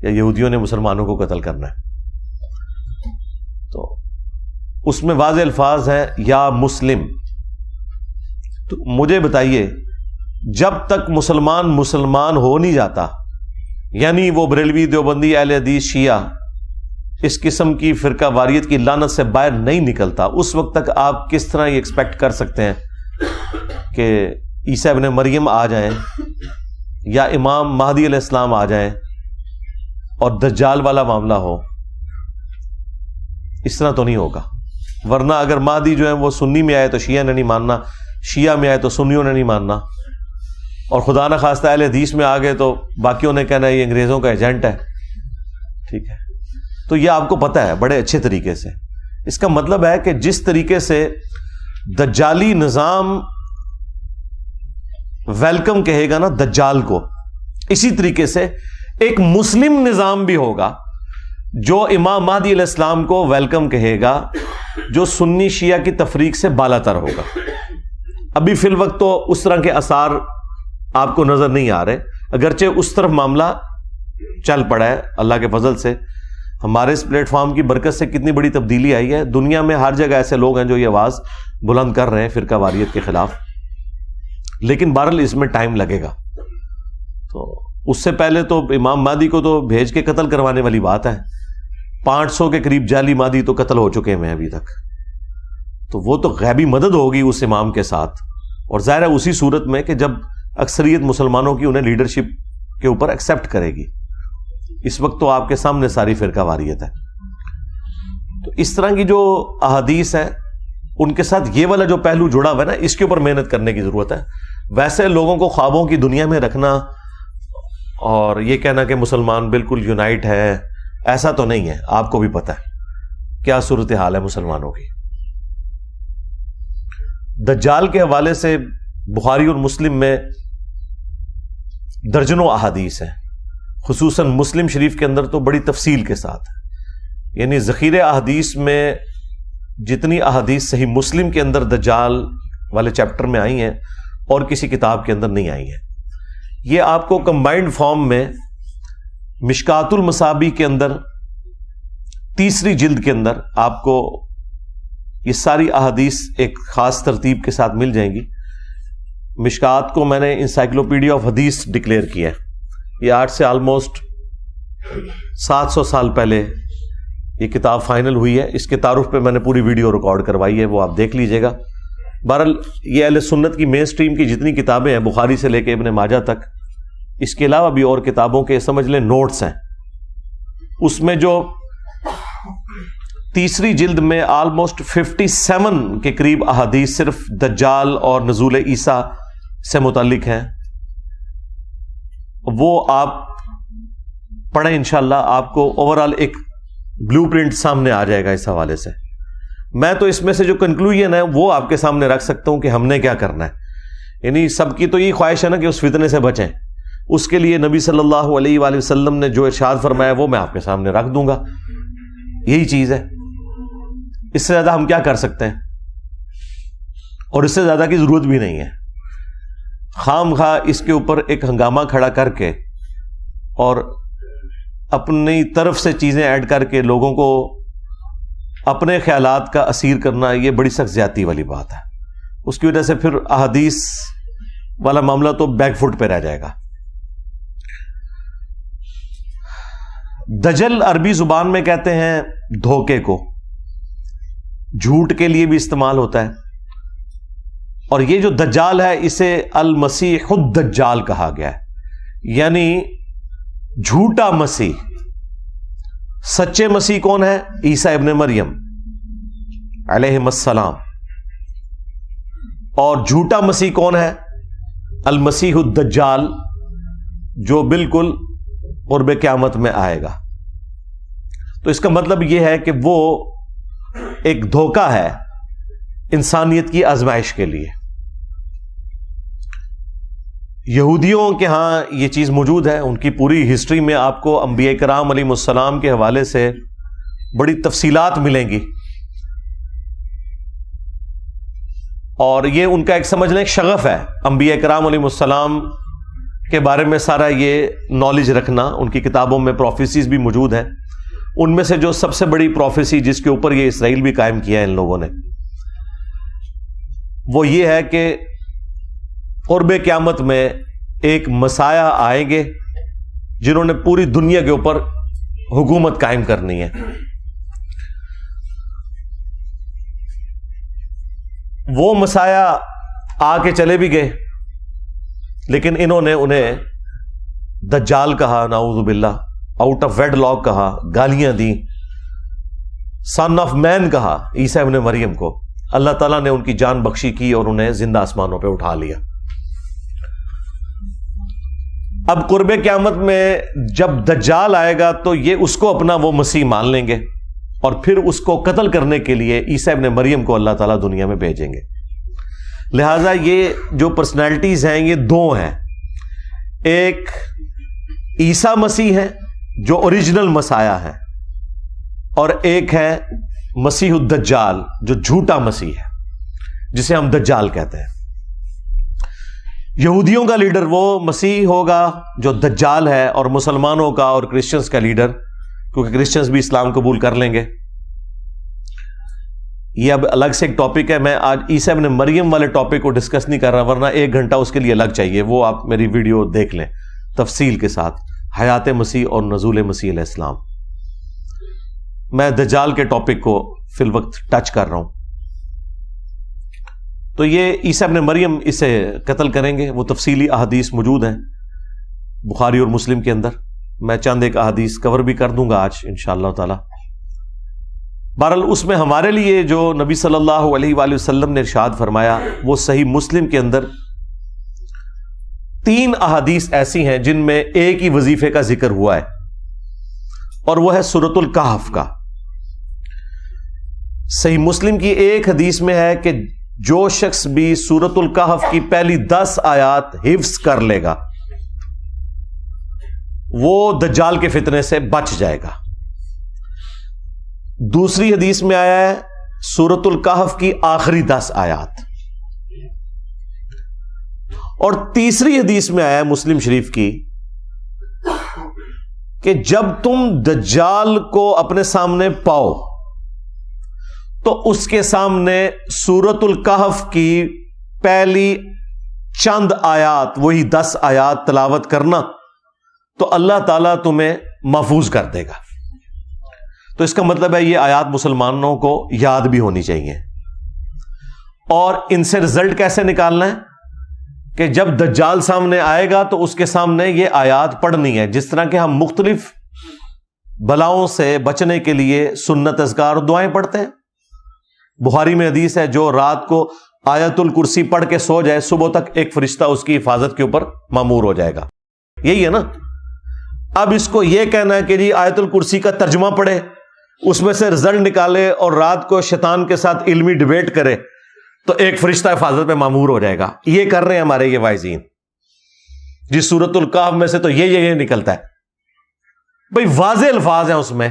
یا یہودیوں نے مسلمانوں کو قتل کرنا ہے۔ تو اس میں واضح الفاظ ہیں یا مسلم۔ تو مجھے بتائیے جب تک مسلمان ہو نہیں جاتا، یعنی وہ بریلوی، دیوبندی، اہل حدیث، شیعہ اس قسم کی فرقہ واریت کی لعنت سے باہر نہیں نکلتا، اس وقت تک آپ کس طرح یہ ایکسپیکٹ کر سکتے ہیں کہ عیسیٰ ابن مریم آ جائیں یا امام مہدی علیہ السلام آ جائیں اور دجال والا معاملہ ہو؟ اس طرح تو نہیں ہوگا۔ ورنہ اگر مہدی جو ہے وہ سنی میں آئے تو شیعہ نے نہیں ماننا، شیعہ میں آئے تو سنیوں نے نہیں ماننا، اور خدا نہ خواستہ اہل حدیث میں آ گئے تو باقیوں نے کہنا یہ انگریزوں کا ایجنٹ ہے۔ ٹھیک ہے، تو یہ آپ کو پتہ ہے بڑے اچھے طریقے سے۔ اس کا مطلب ہے کہ جس طریقے سے دجالی نظام ویلکم کہے گا نا دجال کو، اسی طریقے سے ایک مسلم نظام بھی ہوگا جو امام مہدی علیہ السلام کو ویلکم کہے گا، جو سنی شیعہ کی تفریق سے بالا تر ہوگا۔ ابھی فی الوقت تو اس طرح کے آثار آپ کو نظر نہیں آ رہے، اگرچہ اس طرف معاملہ چل پڑا ہے اللہ کے فضل سے۔ ہمارے اس پلیٹ فارم کی برکت سے کتنی بڑی تبدیلی آئی ہے، دنیا میں ہر جگہ ایسے لوگ ہیں جو یہ آواز بلند کر رہے ہیں فرقہ واریت کے خلاف، لیکن بہرحال اس میں ٹائم لگے گا۔ تو اس سے پہلے تو امام مہدی کو تو بھیج کے قتل کروانے والی بات ہے، 500 کے قریب جعلی مہدی تو قتل ہو چکے ہیں ابھی تک، تو وہ تو غیبی مدد ہوگی اس امام کے ساتھ، اور ظاہر ہے اسی صورت میں کہ جب اکثریت مسلمانوں کی انہیں لیڈرشپ کے اوپر ایکسپٹ کرے گی۔ اس وقت تو آپ کے سامنے ساری فرقہ واریت ہے۔ تو اس طرح کی جو احادیث ہیں ان کے ساتھ یہ والا جو پہلو جڑا ہوا ہے نا، اس کے اوپر محنت کرنے کی ضرورت ہے۔ ویسے لوگوں کو خوابوں کی دنیا میں رکھنا اور یہ کہنا کہ مسلمان بالکل یونائٹ ہے، ایسا تو نہیں ہے، آپ کو بھی پتہ ہے کیا صورتحال ہے مسلمانوں کی۔ دجال کے حوالے سے بخاری اور مسلم میں درجنوں احادیث ہیں، خصوصاً مسلم شریف کے اندر تو بڑی تفصیل کے ساتھ، یعنی ذخیرہ احادیث میں جتنی احادیث صحیح مسلم کے اندر دجال والے چیپٹر میں آئی ہیں اور کسی کتاب کے اندر نہیں آئی ہیں۔ یہ آپ کو کمبائنڈ فارم میں مشکات المصابیح کے اندر 3 جلد کے اندر آپ کو یہ ساری احادیث ایک خاص ترتیب کے ساتھ مل جائیں گی۔ مشکات کو میں نے انسائکلوپیڈیا آف حدیث ڈکلیئر کیا ہے، یہ آج سے آلموسٹ 700 سال پہلے یہ کتاب فائنل ہوئی ہے۔ اس کے تعارف پہ میں نے پوری ویڈیو ریکارڈ کروائی ہے، وہ آپ دیکھ لیجئے گا۔ بہرحال یہ اہل سنت کی مین سٹریم کی جتنی کتابیں ہیں بخاری سے لے کے ابن ماجہ تک، اس کے علاوہ بھی اور کتابوں کے سمجھ لیں نوٹس ہیں، اس میں جو 3 جلد میں آلموسٹ 57 کے قریب احادیث صرف دجال اور نزول عیسیٰ سے متعلق ہیں، وہ آپ پڑھیں انشاءاللہ، آپ کو اوورال ایک بلو پرنٹ سامنے آ جائے گا اس حوالے سے۔ میں تو اس میں سے جو کنکلوژن ہے وہ آپ کے سامنے رکھ سکتا ہوں کہ ہم نے کیا کرنا ہے، یعنی سب کی تو یہ خواہش ہے نا کہ اس فتنے سے بچیں، اس کے لیے نبی صلی اللہ علیہ وآلہ وسلم نے جو ارشاد فرمایا وہ میں آپ کے سامنے رکھ دوں گا، یہی چیز ہے۔ اس سے زیادہ ہم کیا کر سکتے ہیں، اور اس سے زیادہ کی ضرورت بھی نہیں ہے۔ خام خواہ اس کے اوپر ایک ہنگامہ کھڑا کر کے اور اپنی طرف سے چیزیں ایڈ کر کے لوگوں کو اپنے خیالات کا اسیر کرنا، یہ بڑی سخت زیادتی والی بات ہے۔ اس کی وجہ سے پھر احادیث والا معاملہ تو بیک فٹ پہ رہ جائے گا۔ دجل عربی زبان میں کہتے ہیں دھوکے کو، جھوٹ کے لیے بھی استعمال ہوتا ہے، اور یہ جو دجال ہے اسے المسیح الدجال کہا گیا ہے، یعنی جھوٹا مسیح۔ سچے مسیح کون ہے؟ عیسیٰ ابن مریم علیہ السلام، اور جھوٹا مسیح کون ہے؟ المسیح الدجال، جو بالکل قرب قیامت میں آئے گا. تو اس کا مطلب یہ ہے کہ وہ ایک دھوکہ ہے انسانیت کی آزمائش کے لیے. یہودیوں کے ہاں یہ چیز موجود ہے. ان کی پوری ہسٹری میں آپ کو انبیاء کرام علیہ السلام کے حوالے سے بڑی تفصیلات ملیں گی, اور یہ ان کا ایک سمجھ لیں ایک شغف ہے انبیاء کرام علیہ السلام کے بارے میں سارا یہ نالج رکھنا. ان کی کتابوں میں پروفیسیز بھی موجود ہیں. ان میں سے جو سب سے بڑی پروفیسی جس کے اوپر یہ اسرائیل بھی قائم کیا ہے ان لوگوں نے, وہ یہ ہے کہ قرب قیامت میں ایک مسیح آئیں گے جنہوں نے پوری دنیا کے اوپر حکومت قائم کرنی ہے. وہ مسیح آ کے چلے بھی گئے, لیکن انہوں نے انہیں دجال کہا, نعوذ باللہ, آؤٹ آف ویڈ لاک کہا, گالیاں دیں, سن آف مین کہا عیسیٰ ابن مریم کو. اللہ تعالیٰ نے ان کی جان بخشی کی اور انہیں زندہ آسمانوں پہ اٹھا لیا. اب قرب قیامت میں جب دجال آئے گا تو یہ اس کو اپنا وہ مسیح مان لیں گے, اور پھر اس کو قتل کرنے کے لیے عیسیٰ ابن مریم کو اللہ تعالیٰ دنیا میں بھیجیں گے. لہذا یہ جو پرسنالٹیز ہیں یہ دو ہیں. ایک عیسیٰ مسیح ہے جو اوریجنل مسیح ہے, اور ایک ہے مسیح الدجال جو جھوٹا مسیح ہے, جسے ہم دجال کہتے ہیں. یہودیوں کا لیڈر وہ مسیح ہوگا جو دجال ہے, اور مسلمانوں کا اور کرسچنز کا لیڈر, کیونکہ کرسچنز بھی اسلام قبول کر لیں گے. یہ اب الگ سے ایک ٹاپک ہے. میں آج عیسیٰ ابن مریم والے ٹاپک کو ڈسکس نہیں کر رہا, ورنہ 1 گھنٹہ اس کے لیے الگ چاہیے. وہ آپ میری ویڈیو دیکھ لیں تفصیل کے ساتھ, حیات مسیح اور نزول مسیح علیہ السلام. میں دجال کے ٹاپک کو فی الوقت ٹچ کر رہا ہوں. تو یہ عیسیٰ ابن مریم اسے قتل کریں گے. وہ تفصیلی احادیث موجود ہیں بخاری اور مسلم کے اندر. میں چند ایک احادیث کور بھی کر دوں گا آج انشاءاللہ تعالی. بہرحال اس میں ہمارے لیے جو نبی صلی اللہ علیہ وآلہ وسلم نے ارشاد فرمایا وہ صحیح مسلم کے اندر 3 احادیث ایسی ہیں جن میں ایک ہی وظیفے کا ذکر ہوا ہے, اور وہ ہے سورۃ الکہف کا. صحیح مسلم کی ایک حدیث میں ہے کہ جو شخص بھی سورۃ الکہف کی پہلی 10 آیات حفظ کر لے گا وہ دجال کے فتنے سے بچ جائے گا. دوسری حدیث میں آیا ہے سورۃ الکہف کی آخری 10 آیات, اور تیسری حدیث میں آیا ہے مسلم شریف کی کہ جب تم دجال کو اپنے سامنے پاؤ تو اس کے سامنے سورۃ الکہف کی پہلی چند آیات, وہی 10 آیات تلاوت کرنا, تو اللہ تعالیٰ تمہیں محفوظ کر دے گا. تو اس کا مطلب ہے یہ آیات مسلمانوں کو یاد بھی ہونی چاہیے. اور ان سے رزلٹ کیسے نکالنا ہے کہ جب دجال سامنے آئے گا تو اس کے سامنے یہ آیات پڑھنی ہے, جس طرح کہ ہم مختلف بلاؤں سے بچنے کے لیے سنت اذکار اور دعائیں پڑھتے ہیں. بخاری میں حدیث ہے جو رات کو آیت الکرسی پڑھ کے سو جائے صبح تک ایک فرشتہ اس کی حفاظت کے اوپر مامور ہو جائے گا. یہی ہے نا. اب اس کو یہ کہنا ہے کہ جی آیت الکرسی کا ترجمہ پڑھے, اس میں سے رزلٹ نکالے اور رات کو شیطان کے ساتھ علمی ڈیبیٹ کرے تو ایک فرشتہ حفاظت میں مامور ہو جائے گا. یہ کر رہے ہیں ہمارے یہ واعظین جی. سورۃ الکہف میں سے تو یہ نکلتا ہے بھئی, واضح الفاظ ہیں اس میں.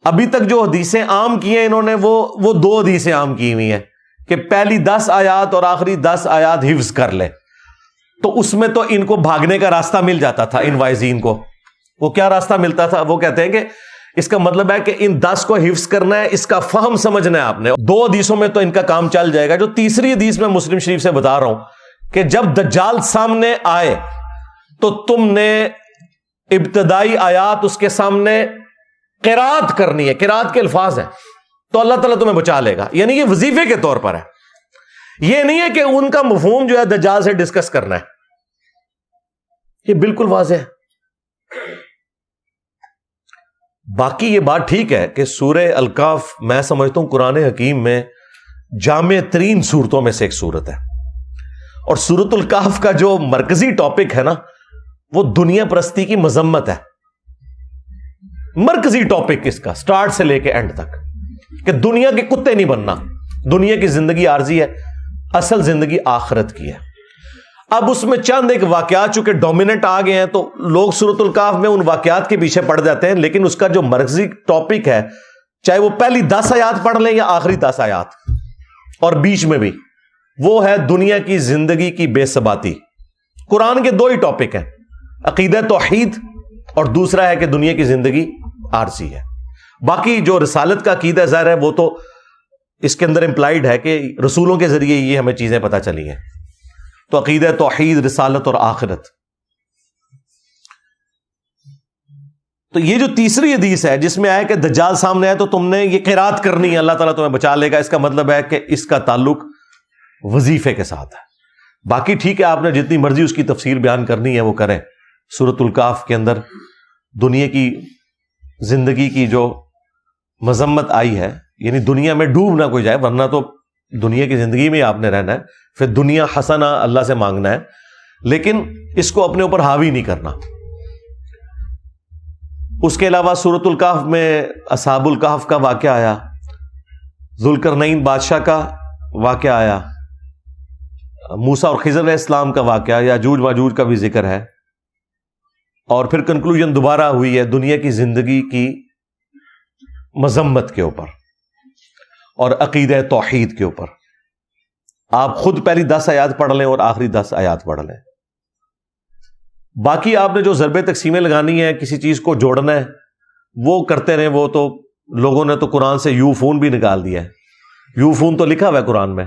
ابھی تک جو حدیثیں عام کی ہیں انہوں نے وہ 2 حدیثیں عام کی ہوئی ہیں کہ پہلی 10 آیات اور آخری 10 آیات حفظ کر لے. تو اس میں تو ان کو بھاگنے کا راستہ مل جاتا تھا ان واعظین کو. وہ کیا راستہ ملتا تھا؟ وہ کہتے ہیں کہ اس کا مطلب ہے کہ ان 10 کو حفظ کرنا ہے, اس کا فہم سمجھنا ہے آپ نے. 2 حدیثوں میں تو ان کا کام چل جائے گا. جو تیسری حدیث میں مسلم شریف سے بتا رہا ہوں کہ جب دجال سامنے آئے تو تم نے ابتدائی آیات اس کے سامنے قرات کرنی ہے. قرات کے الفاظ ہیں تو اللہ تعالیٰ تمہیں بچا لے گا. یعنی یہ وظیفے کے طور پر ہے, یہ نہیں ہے کہ ان کا مفہوم جو ہے دجال سے ڈسکس کرنا ہے. یہ بالکل واضح ہے. باقی یہ بات ٹھیک ہے کہ سورہ الکہف میں سمجھتا ہوں قرآن حکیم میں جامع ترین صورتوں میں سے ایک صورت ہے, اور سورۃ الکہف کا جو مرکزی ٹاپک ہے نا وہ دنیا پرستی کی مذمت ہے. مرکزی ٹاپک اس کا سٹارٹ سے لے کے اینڈ تک کہ دنیا کے کتے نہیں بننا. دنیا کی زندگی عارضی ہے, اصل زندگی آخرت کی ہے. اب اس میں چند ایک واقعات چونکہ ڈومیننٹ آ گئے ہیں تو لوگ سورۃ الکہف میں ان واقعات کے پیچھے پڑ جاتے ہیں, لیکن اس کا جو مرکزی ٹاپک ہے, چاہے وہ پہلی 10 آیات پڑھ لیں یا آخری 10 آیات اور بیچ میں بھی, وہ ہے دنیا کی زندگی کی بے ثباتی. قرآن کے 2 ہی ٹاپک ہیں, عقیدہ توحید اور دوسرا ہے کہ دنیا کی زندگی عارضی ہے. باقی جو رسالت کا عقیدہ ظاہر ہے وہ تو اس کے اندر امپلائیڈ ہے کہ رسولوں کے ذریعے یہ ہمیں چیزیں پتہ چلی ہیں. تو عقیدہ توحید, رسالت اور آخرت. تو یہ جو تیسری حدیث ہے جس میں آیا کہ دجال سامنے آئے تو تم نے یہ قرات کرنی ہے, اللہ تعالیٰ تمہیں بچا لے گا, اس کا مطلب ہے کہ اس کا تعلق وظیفے کے ساتھ ہے. باقی ٹھیک ہے, آپ نے جتنی مرضی اس کی تفسیر بیان کرنی ہے وہ کریں. سورۃ الکہف کے اندر دنیا کی زندگی کی جو مذمت آئی ہے, یعنی دنیا میں ڈوب نہ کوئی جائے, ورنہ تو دنیا کی زندگی میں آپ نے رہنا ہے, پھر دنیا حسنہ اللہ سے مانگنا ہے, لیکن اس کو اپنے اوپر حاوی نہیں کرنا. اس کے علاوہ سورۃ الکہف میں اصحاب الکہف کا واقعہ آیا, ذوالقرنین بادشاہ کا واقعہ آیا, موسیٰ اور خضر علیہ السلام کا واقعہ, یاجوج ماجوج کا بھی ذکر ہے, اور پھر کنکلوژن دوبارہ ہوئی ہے دنیا کی زندگی کی مذمت کے اوپر اور عقیدہ توحید کے اوپر. آپ خود پہلی 10 آیات پڑھ لیں اور آخری 10 آیات پڑھ لیں. باقی آپ نے جو ضرب تقسیمیں لگانی ہے, کسی چیز کو جوڑنا ہے, وہ کرتے رہیں. وہ تو لوگوں نے تو قرآن سے یوفون بھی نکال دیا ہے. یوفون تو لکھا ہوا ہے قرآن میں,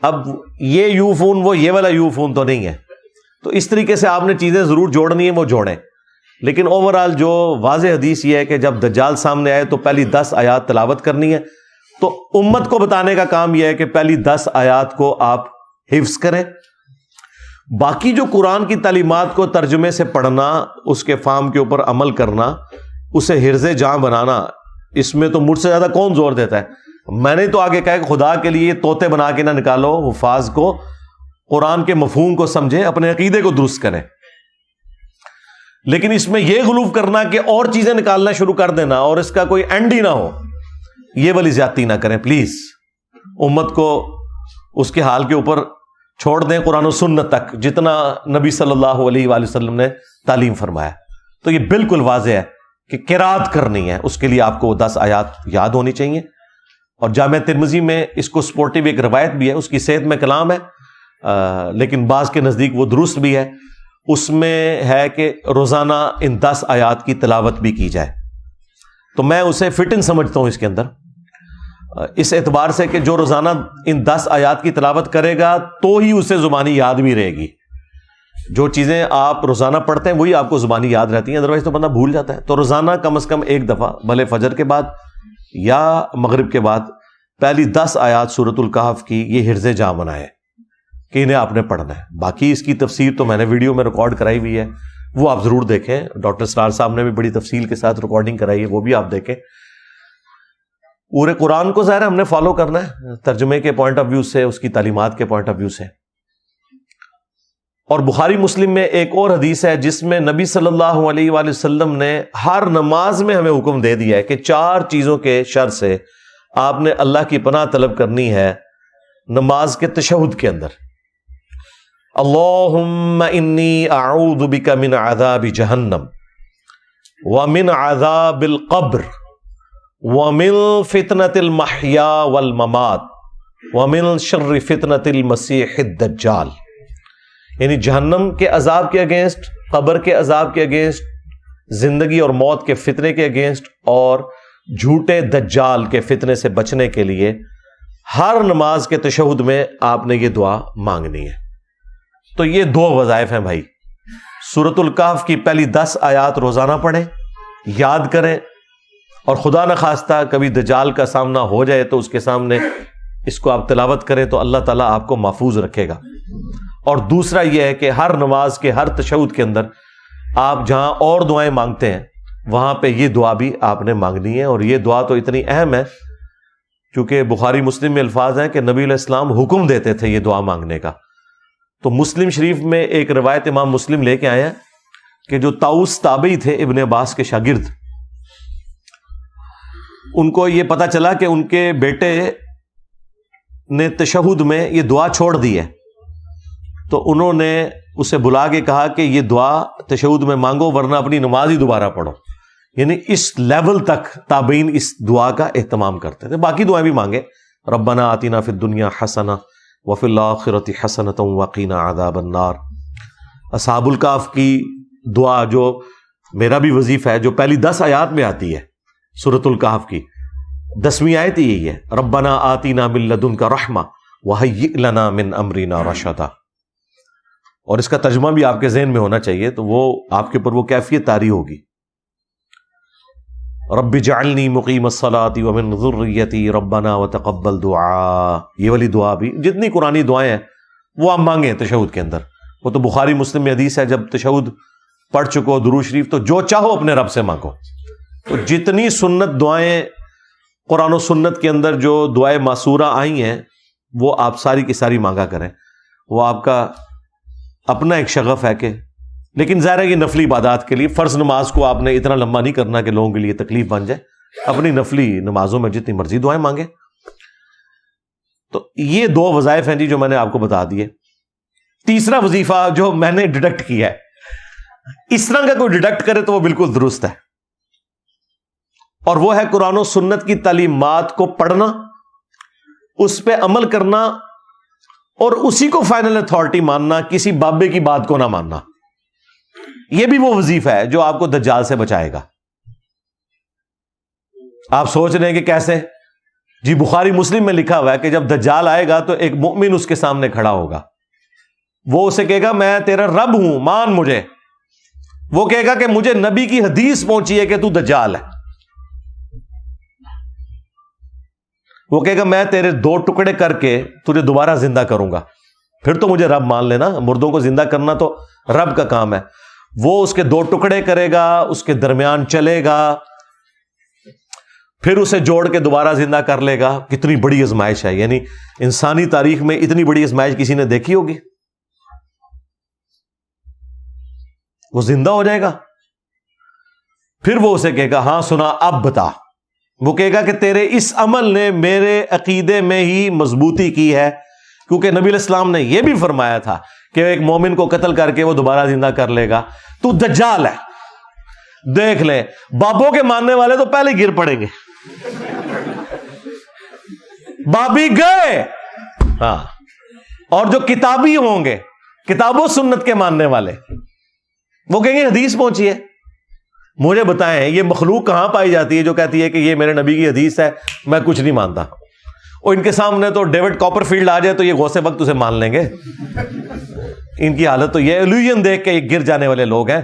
اب یہ یوفون وہ یہ والا یوفون تو نہیں ہے. تو اس طریقے سے آپ نے چیزیں ضرور جوڑنی ہیں, وہ جوڑیں. لیکن اوورآل جو واضح حدیث یہ ہے کہ جب دجال سامنے آئے تو پہلی 10 آیات تلاوت کرنی ہے. تو امت کو بتانے کا کام یہ ہے کہ پہلی 10 آیات کو آپ حفظ کریں. باقی جو قرآن کی تعلیمات کو ترجمے سے پڑھنا, اس کے فہم کے اوپر عمل کرنا, اسے حرز جاں بنانا, اس میں تو مجھ سے زیادہ کون زور دیتا ہے. میں نے تو آگے کہا کہ خدا کے لیے طوطے بنا کے نہ نکالو حفاظ کو, قرآن کے مفہوم کو سمجھیں, اپنے عقیدے کو درست کریں. لیکن اس میں یہ غلوف کرنا کہ اور چیزیں نکالنا شروع کر دینا اور اس کا کوئی اینڈ ہی نہ ہو, یہ والی زیادتی نہ کریں پلیز. امت کو اس کے حال کے اوپر چھوڑ دیں, قرآن و سنت تک جتنا نبی صلی اللہ علیہ وآلہ وسلم نے تعلیم فرمایا. تو یہ بالکل واضح ہے کہ قرات کرنی ہے, اس کے لیے آپ کو 10 آیات یاد ہونی چاہیے. اور جامع ترمذی میں اس کو سپورٹیو ایک روایت بھی ہے, اس کی صحت میں کلام ہے, لیکن بعض کے نزدیک وہ درست بھی ہے. اس میں ہے کہ روزانہ ان 10 آیات کی تلاوت بھی کی جائے. تو میں اسے فٹ ان سمجھتا ہوں اس کے اندر, اس اعتبار سے کہ جو روزانہ ان 10 آیات کی تلاوت کرے گا تو ہی اسے زبانی یاد بھی رہے گی. جو چیزیں آپ روزانہ پڑھتے ہیں وہی آپ کو زبانی یاد رہتی ہیں, ادروائز تو بندہ بھول جاتا ہے. تو روزانہ کم از کم ایک دفعہ, بھلے فجر کے بعد یا مغرب کے بعد, پہلی 10 آیات سورۃ الکہف کی یہ حرز جاں بنائے کہ انہیں آپ نے پڑھنا ہے. باقی اس کی تفسیر تو میں نے ویڈیو میں ریکارڈ کرائی ہوئی ہے, وہ آپ ضرور دیکھیں. ڈاکٹر اسرار صاحب نے بھی بڑی تفصیل کے ساتھ ریکارڈنگ کرائی ہے, وہ بھی آپ دیکھیں. پورے قرآن کو ظاہر ہم نے فالو کرنا ہے ترجمے کے پوائنٹ آف ویو سے, اس کی تعلیمات کے پوائنٹ آف ویو سے. اور بخاری مسلم میں ایک اور حدیث ہے جس میں نبی صلی اللہ علیہ وآلہ وسلم نے ہر نماز میں ہمیں حکم دے دیا ہے کہ 4 چیزوں کے شر سے آپ نے اللہ کی پناہ طلب کرنی ہے نماز کے تشہد کے اندر. اللہم انی اعوذ بک من عذاب جہنم ومن عذاب القبر ومن فتنة المحیا والممات ومن شر فتنة المسیح الدجال. یعنی جہنم کے عذاب کے اگینسٹ, قبر کے عذاب کے اگینسٹ, زندگی اور موت کے فتنے کے اگینسٹ, اور جھوٹے دجال کے فتنے سے بچنے کے لیے ہر نماز کے تشہد میں آپ نے یہ دعا مانگنی ہے. تو یہ 2 وظائف ہیں بھائی. سورۃ الکہف کی پہلی 10 آیات روزانہ پڑھیں, یاد کریں, اور خدا نخواستہ کبھی دجال کا سامنا ہو جائے تو اس کے سامنے اس کو آپ تلاوت کریں تو اللہ تعالیٰ آپ کو محفوظ رکھے گا. اور دوسرا یہ ہے کہ ہر نماز کے ہر تشہد کے اندر آپ جہاں اور دعائیں مانگتے ہیں وہاں پہ یہ دعا بھی آپ نے مانگنی ہے. اور یہ دعا تو اتنی اہم ہے کیونکہ بخاری مسلم میں الفاظ ہیں کہ نبی علیہ السلام حکم دیتے تھے یہ دعا مانگنے کا. تو مسلم شریف میں ایک روایت امام مسلم لے کے آئے ہیں کہ جو طاؤس تابعی تھے ابن عباس کے شاگرد، ان کو یہ پتا چلا کہ ان کے بیٹے نے تشہد میں یہ دعا چھوڑ دی ہے، تو انہوں نے اسے بلا کے کہا کہ یہ دعا تشہد میں مانگو ورنہ اپنی نماز ہی دوبارہ پڑھو. یعنی اس لیول تک تابعین اس دعا کا اہتمام کرتے تھے. باقی دعائیں بھی مانگے، ربنا آتنا فی الدنیا حسنہ وفی الآخرۃ حسنۃ وقنا عذاب النار. اصحاب الکہف کی دعا جو میرا بھی وظیفہ ہے، جو پہلی 10 آیات میں آتی ہے سورۃ الکہف کی 10ویں آیت یہی ہے، ربنا آتنا من لدنک رحمہ وہیئ لنا من امرنا رشدا. اور اس کا ترجمہ بھی آپ کے ذہن میں ہونا چاہیے، تو وہ آپ کے اوپر وہ کیفیت طاری ہوگی. رب اجعلنی مقیم الصلاۃ ومن ذریتی ربنا وتقبل دعاء. یہ والی دعا بھی، جتنی قرآنی دعائیں ہیں وہ آپ مانگیں تشہد کے اندر. وہ تو بخاری مسلم میں حدیث ہے، جب تشہد پڑھ چکو درود شریف تو جو چاہو اپنے رب سے مانگو. تو جتنی سنت دعائیں قرآن و سنت کے اندر جو دعائیں معصورہ آئی ہیں وہ آپ ساری کی ساری مانگا کریں. وہ آپ کا اپنا ایک شغف ہے کہ، لیکن ظاہر ہے یہ نفلی عبادات کے لیے. فرض نماز کو آپ نے اتنا لمبا نہیں کرنا کہ لوگوں کے لیے تکلیف بن جائے. اپنی نفلی نمازوں میں جتنی مرضی دعائیں مانگیں. تو یہ 2 وظائف ہیں جی جو میں نے آپ کو بتا دیے. تیسرا وظیفہ جو میں نے ڈیڈکٹ کیا ہے، اس طرح کا کوئی ڈیڈکٹ کرے تو وہ بالکل درست ہے، اور وہ ہے قرآن و سنت کی تعلیمات کو پڑھنا، اس پہ عمل کرنا، اور اسی کو فائنل اتھارٹی ماننا، کسی بابے کی بات کو نہ ماننا. یہ بھی وہ وظیفہ ہے جو آپ کو دجال سے بچائے گا. آپ سوچ رہے ہیں کہ کیسے؟ جی بخاری مسلم میں لکھا ہوا ہے کہ جب دجال آئے گا تو ایک مومن اس کے سامنے کھڑا ہوگا. وہ اسے کہے گا میں تیرا رب ہوں، مان مجھے. وہ کہے گا کہ مجھے نبی کی حدیث پہنچی ہے کہ تو دجال ہے. وہ کہے گا میں تیرے 2 ٹکڑے کر کے تجھے دوبارہ زندہ کروں گا، پھر تو مجھے رب مان لینا. مردوں کو زندہ کرنا تو رب کا کام ہے. وہ اس کے 2 ٹکڑے کرے گا، اس کے درمیان چلے گا، پھر اسے جوڑ کے دوبارہ زندہ کر لے گا. کتنی بڑی آزمائش ہے. یعنی انسانی تاریخ میں اتنی بڑی آزمائش کسی نے دیکھی ہوگی؟ وہ زندہ ہو جائے گا، پھر وہ اسے کہے گا ہاں سنا اب بتا. وہ کہے گا کہ تیرے اس عمل نے میرے عقیدے میں ہی مضبوطی کی ہے، کیونکہ نبی علیہ السلام نے یہ بھی فرمایا تھا کہ ایک مومن کو قتل کر کے وہ دوبارہ زندہ کر لے گا. تو دجال ہے. دیکھ لیں بابوں کے ماننے والے تو پہلے گر پڑیں گے. بابی گئے، ہاں. اور جو کتابی ہوں گے، کتاب و سنت کے ماننے والے، وہ کہیں گے حدیث پہنچی ہے. مجھے بتائیں یہ مخلوق کہاں پائی جاتی ہے جو کہتی ہے کہ یہ میرے نبی کی حدیث ہے، میں کچھ نہیں مانتا. اور ان کے سامنے تو ڈیوڈ کاپر فیلڈ آ جائے تو یہ غوث وقت اسے مان لیں گے. ان کی حالت تو یہ الوژن دیکھ کے یہ گر جانے والے لوگ ہیں.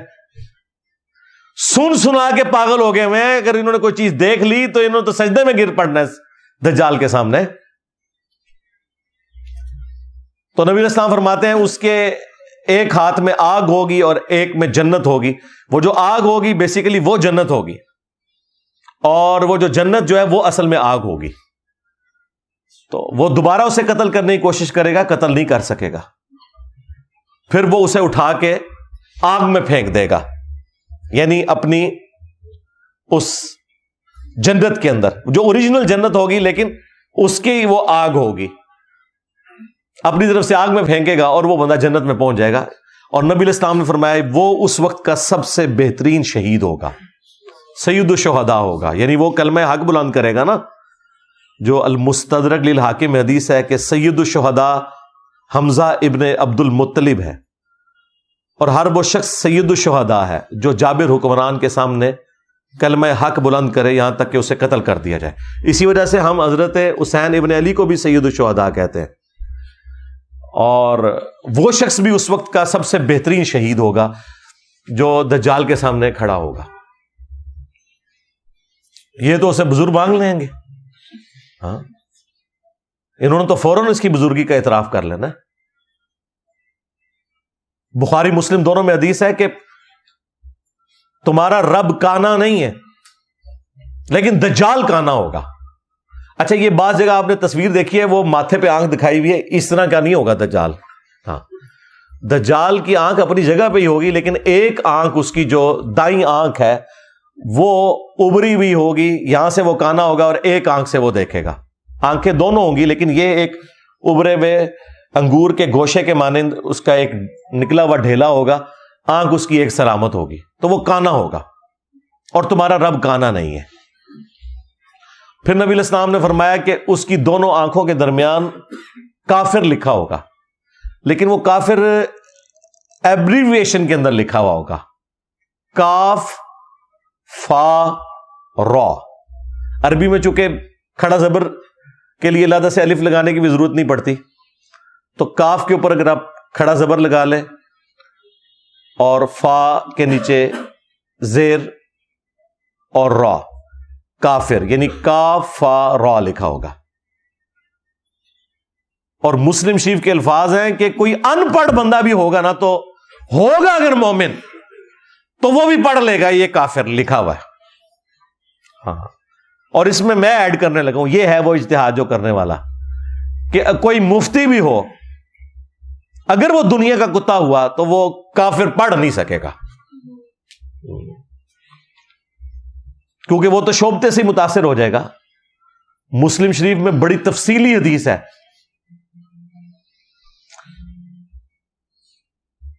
سن سنا کے پاگل ہو گئے ہیں. اگر انہوں نے کوئی چیز دیکھ لی تو انہوں نے تو سجدے میں گر پڑنا ہے دجال کے سامنے. تو نبی علیہ السلام فرماتے ہیں اس کے ایک ہاتھ میں آگ ہوگی اور ایک میں جنت ہوگی. وہ جو آگ ہوگی بیسیکلی وہ جنت ہوگی، اور وہ جو جنت جو ہے وہ اصل میں آگ ہوگی. تو وہ دوبارہ اسے قتل کرنے کی کوشش کرے گا، قتل نہیں کر سکے گا. پھر وہ اسے اٹھا کے آگ میں پھینک دے گا، یعنی اپنی اس جنت کے اندر جو اوریجنل جنت ہوگی لیکن اس کی وہ آگ ہوگی، اپنی طرف سے آگ میں پھینکے گا اور وہ بندہ جنت میں پہنچ جائے گا. اور نبی علیہ السلام نے فرمایا وہ اس وقت کا سب سے بہترین شہید ہوگا، سید الشہداء ہوگا. یعنی وہ کلمہ حق بلند کرے گا نا، جو المستدرک للحاکم میں حدیث ہے کہ سید الشہداء حمزہ ابن عبد المطلب ہے، اور ہر وہ شخص سید الشہداء ہے جو جابر حکمران کے سامنے کلمہ حق بلند کرے یہاں تک کہ اسے قتل کر دیا جائے. اسی وجہ سے ہم حضرت حسین ابن علی کو بھی سید الشہداء کہتے ہیں. اور وہ شخص بھی اس وقت کا سب سے بہترین شہید ہوگا جو دجال کے سامنے کھڑا ہوگا. یہ تو اسے بزرگ مانگ لیں گے. ہاں انہوں نے تو فوراً اس کی بزرگی کا اعتراف کر لینا. بخاری مسلم دونوں میں حدیث ہے کہ تمہارا رب کانا نہیں ہے لیکن دجال کانا ہوگا. اچھا یہ بعض جگہ آپ نے تصویر دیکھی ہے وہ ماتھے پہ آنکھ دکھائی ہوئی ہے، اس طرح کا نہیں ہوگا دجال. ہاں دجال کی آنکھ اپنی جگہ پہ ہی ہوگی، لیکن ایک آنکھ اس کی جو دائیں آنکھ ہے وہ ابری ہوئی ہوگی، یہاں سے وہ کانا ہوگا اور ایک آنکھ سے وہ دیکھے گا. آنکھیں دونوں ہوں گی، لیکن یہ ایک ابرے ہوئے انگور کے گوشے کے مانند اس کا ایک نکلا ہوا ڈھیلا ہوگا، آنکھ اس کی ایک سلامت ہوگی، تو وہ کانا ہوگا، اور تمہارا رب کانا نہیں ہے. پھر نبی علیہ السلام نے فرمایا کہ اس کی دونوں آنکھوں کے درمیان کافر لکھا ہوگا، لیکن وہ کافر ایبریویشن کے اندر لکھا ہوا ہوگا، کاف فا را. عربی میں چونکہ کھڑا زبر کے لیے علیحدہ سے الف لگانے کی بھی ضرورت نہیں پڑتی، تو کاف کے اوپر اگر آپ کھڑا زبر لگا لیں اور فا کے نیچے زیر اور را، کافر، یعنی کاف فا را لکھا ہوگا. اور مسلم شریف کے الفاظ ہیں کہ کوئی ان پڑھ بندہ بھی ہوگا نا، تو ہوگا اگر مومن تو وہ بھی پڑھ لے گا یہ کافر لکھا ہوا ہے. ہاں، اور اس میں ایڈ کرنے لگا ہوں، یہ ہے وہ اجتہاد جو کرنے والا کہ کوئی مفتی بھی ہو، اگر وہ دنیا کا کتا ہوا تو وہ کافر پڑھ نہیں سکے گا، کیونکہ وہ تو شوبتے سے متاثر ہو جائے گا. مسلم شریف میں بڑی تفصیلی حدیث ہے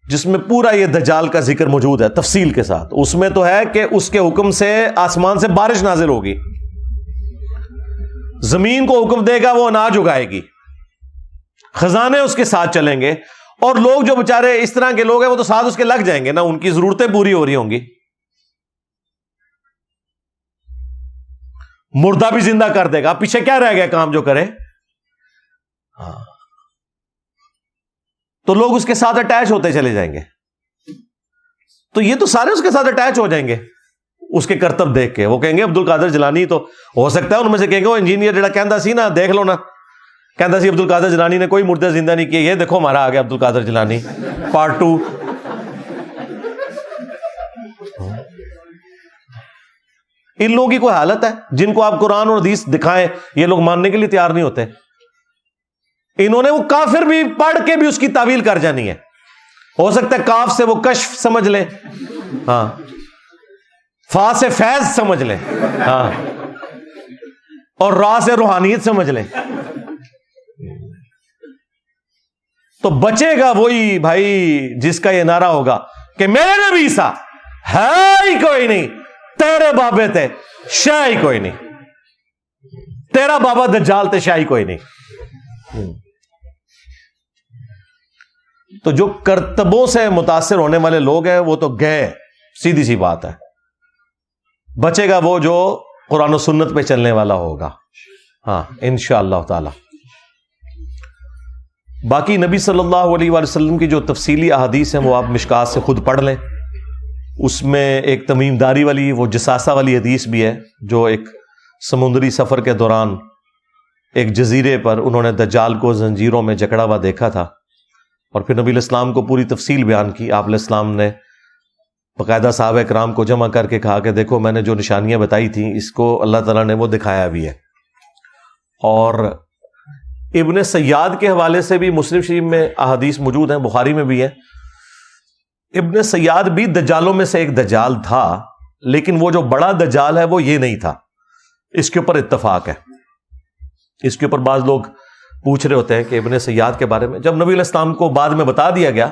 جس میں پورا یہ دجال کا ذکر موجود ہے تفصیل کے ساتھ. اس میں تو ہے کہ اس کے حکم سے آسمان سے بارش نازل ہوگی، زمین کو حکم دے گا وہ اناج اگائے گی، خزانے اس کے ساتھ چلیں گے، اور لوگ جو بےچارے اس طرح کے لوگ ہیں وہ تو ساتھ اس کے لگ جائیں گے نا، ان کی ضرورتیں پوری ہو رہی ہوں گی. مردہ بھی زندہ کر دے گا، پیچھے کیا رہ گیا کام جو کرے. ہاں، تو لوگ اس کے ساتھ اٹیچ ہوتے چلے جائیں گے، تو یہ تو سارے اس کے ساتھ اٹیچ ہو جائیں گے اس کے کرتب دیکھ کے. وہ کہیں گے عبد القادر جیلانی، تو ہو سکتا ہے ان میں سے کہیں گے وہ انجینئر جڑا کہندا سی نا، دیکھ لو نا، کہندا سی عبد القادر جیلانی نے کوئی مردے زندہ نہیں کیے، یہ دیکھو ہمارا آ گیا عبد القادر جیلانی پارٹ 2. ان لوگوں کی کوئی حالت ہے جن کو آپ قرآن اور حدیث دکھائیں یہ لوگ ماننے کے لیے تیار نہیں ہوتے. انہوں نے وہ کافر بھی پڑھ کے بھی اس کی تعویل کر جانی ہے. ہو سکتا ہے کاف سے وہ کشف سمجھ لیں، ہاں، فا سے فیض سمجھ لیں، ہاں، اور را سے روحانیت سمجھ لیں. تو بچے گا وہی بھائی جس کا یہ نعرہ ہوگا کہ میرے نبی سا ہے ہی کوئی نہیں، تیرے بابے تے شاہ ہی کوئی نہیں، تیرا بابا دجال تے شاہ ہی کوئی نہیں. تو جو کرتبوں سے متاثر ہونے والے لوگ ہیں وہ تو گئے، سیدھی سی بات ہے. بچے گا وہ جو قرآن و سنت پہ چلنے والا ہوگا، ہاں انشاءاللہ تعالی. باقی نبی صلی اللہ علیہ وآلہ وسلم کی جو تفصیلی احادیث ہیں وہ آپ مشکات سے خود پڑھ لیں. اس میں ایک تمیم داری والی وہ جساسہ والی حدیث بھی ہے، جو ایک سمندری سفر کے دوران ایک جزیرے پر انہوں نے دجال کو زنجیروں میں جکڑا ہوا دیکھا تھا، اور پھر نبی علیہ السلام کو پوری تفصیل بیان کی. آپ علیہ السلام نے باقاعدہ صحابہ کرام کو جمع کر کے کہا کہ دیکھو میں نے جو نشانیاں بتائی تھیں اس کو اللہ تعالیٰ نے وہ دکھایا بھی ہے. اور ابن سیاد کے حوالے سے بھی مسلم شریف میں احادیث موجود ہیں، بخاری میں بھی ہیں. ابن سیاد بھی دجالوں میں سے ایک دجال تھا، لیکن وہ جو بڑا دجال ہے وہ یہ نہیں تھا. اس کے اوپر اتفاق ہے. اس کے اوپر بعض لوگ پوچھ رہے ہوتے ہیں کہ ابن سیاد کے بارے میں، جب نبی علیہ السلام کو بعد میں بتا دیا گیا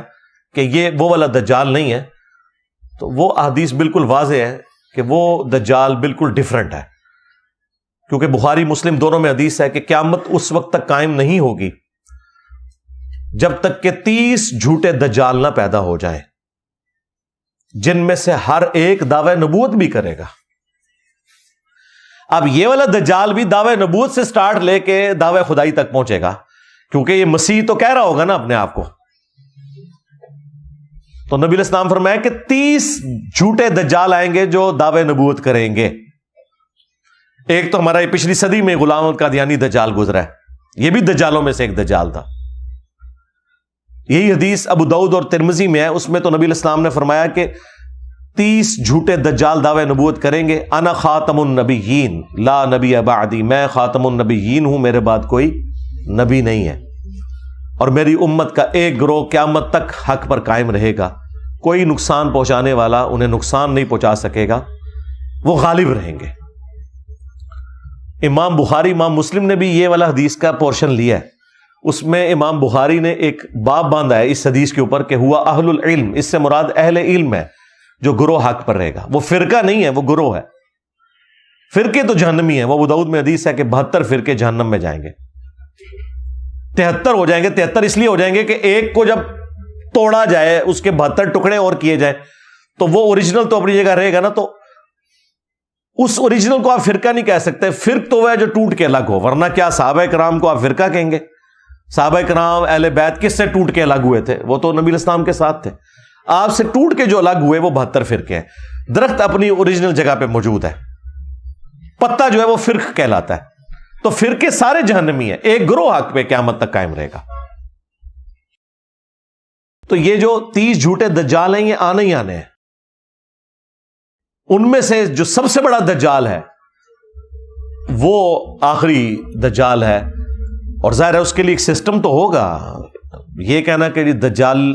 کہ یہ وہ والا دجال نہیں ہے، تو وہ احادیث بالکل واضح ہے کہ وہ دجال بالکل ڈیفرنٹ ہے. کیونکہ بخاری مسلم دونوں میں حدیث ہے کہ قیامت اس وقت تک قائم نہیں ہوگی جب تک کہ 30 جھوٹے دجال نہ پیدا ہو جائیں، جن میں سے ہر ایک دعوی نبوت بھی کرے گا. اب یہ والا دجال بھی دعوی نبوت سے سٹارٹ لے کے دعوی خدائی تک پہنچے گا، کیونکہ یہ مسیح تو کہہ رہا ہوگا نا اپنے آپ کو. تو نبی علیہ السلام فرمایا کہ 30 جھوٹے دجال آئیں گے جو دعوی نبوت کریں گے. ایک تو ہمارا یہ پچھلی صدی میں غلام القادیانی دجال گزرا ہے، یہ بھی دجالوں میں سے ایک دجال تھا. یہی حدیث ابو داؤد اور ترمذی میں ہے. اس میں تو نبی علیہ السلام نے فرمایا کہ 30 جھوٹے دجال دعوے نبوت کریں گے. انا خاتم النبیین لا نبی بعدی، میں خاتم النبیین ہوں، میرے بعد کوئی نبی نہیں ہے. اور میری امت کا ایک گروہ قیامت تک حق پر قائم رہے گا، کوئی نقصان پہنچانے والا انہیں نقصان نہیں پہنچا سکے گا، وہ غالب رہیں گے۔ امام بخاری، امام مسلم نے بھی یہ والا حدیث کا پورشن لیا ہے، اس میں امام بخاری نے ایک باب باندھا ہے اس حدیث کے اوپر کہ ہوا اہل العلم، اس سے مراد اہل علم ہے جو گروہ حق پر رہے گا، وہ فرقہ نہیں ہے، وہ گروہ ہے۔ فرقے تو جہنمی ہیں، وہ ابو داؤد میں حدیث ہے کہ 72 فرقے جہنم میں جائیں گے، 73 ہو جائیں گے۔ 73 اس لیے ہو جائیں گے کہ ایک کو جب توڑا جائے، اس کے 72 ٹکڑے اور کیے جائیں تو وہ اوریجنل تو اپنی جگہ رہے گا نا، تو اس اوریجنل کو آپ فرقہ نہیں کہہ سکتے۔ فرق تو وہ ہے جو ٹوٹ کے الگ ہو، ورنہ کیا صحابہ کرام کو آپ فرقہ کہیں گے؟ صحابہ کرام اہل بیت کس سے ٹوٹ کے الگ ہوئے تھے؟ وہ تو نبی اسلام کے ساتھ تھے۔ آپ سے ٹوٹ کے جو الگ ہوئے وہ 72 فرقے ہیں۔ درخت اپنی اوریجنل جگہ پہ موجود ہے، پتا جو ہے وہ فرق کہلاتا ہے۔ تو فرقے سارے جہنمی ہیں، ایک گروہ حق پہ قیامت تک قائم رہے گا۔ تو یہ جو 30 جھوٹے دجال ہیں، یہ آنے ہی آنے ہیں۔ ان میں سے جو سب سے بڑا دجال ہے وہ آخری دجال ہے، اور ظاہر ہے اس کے لیے ایک سسٹم تو ہوگا۔ یہ کہنا کہ دجال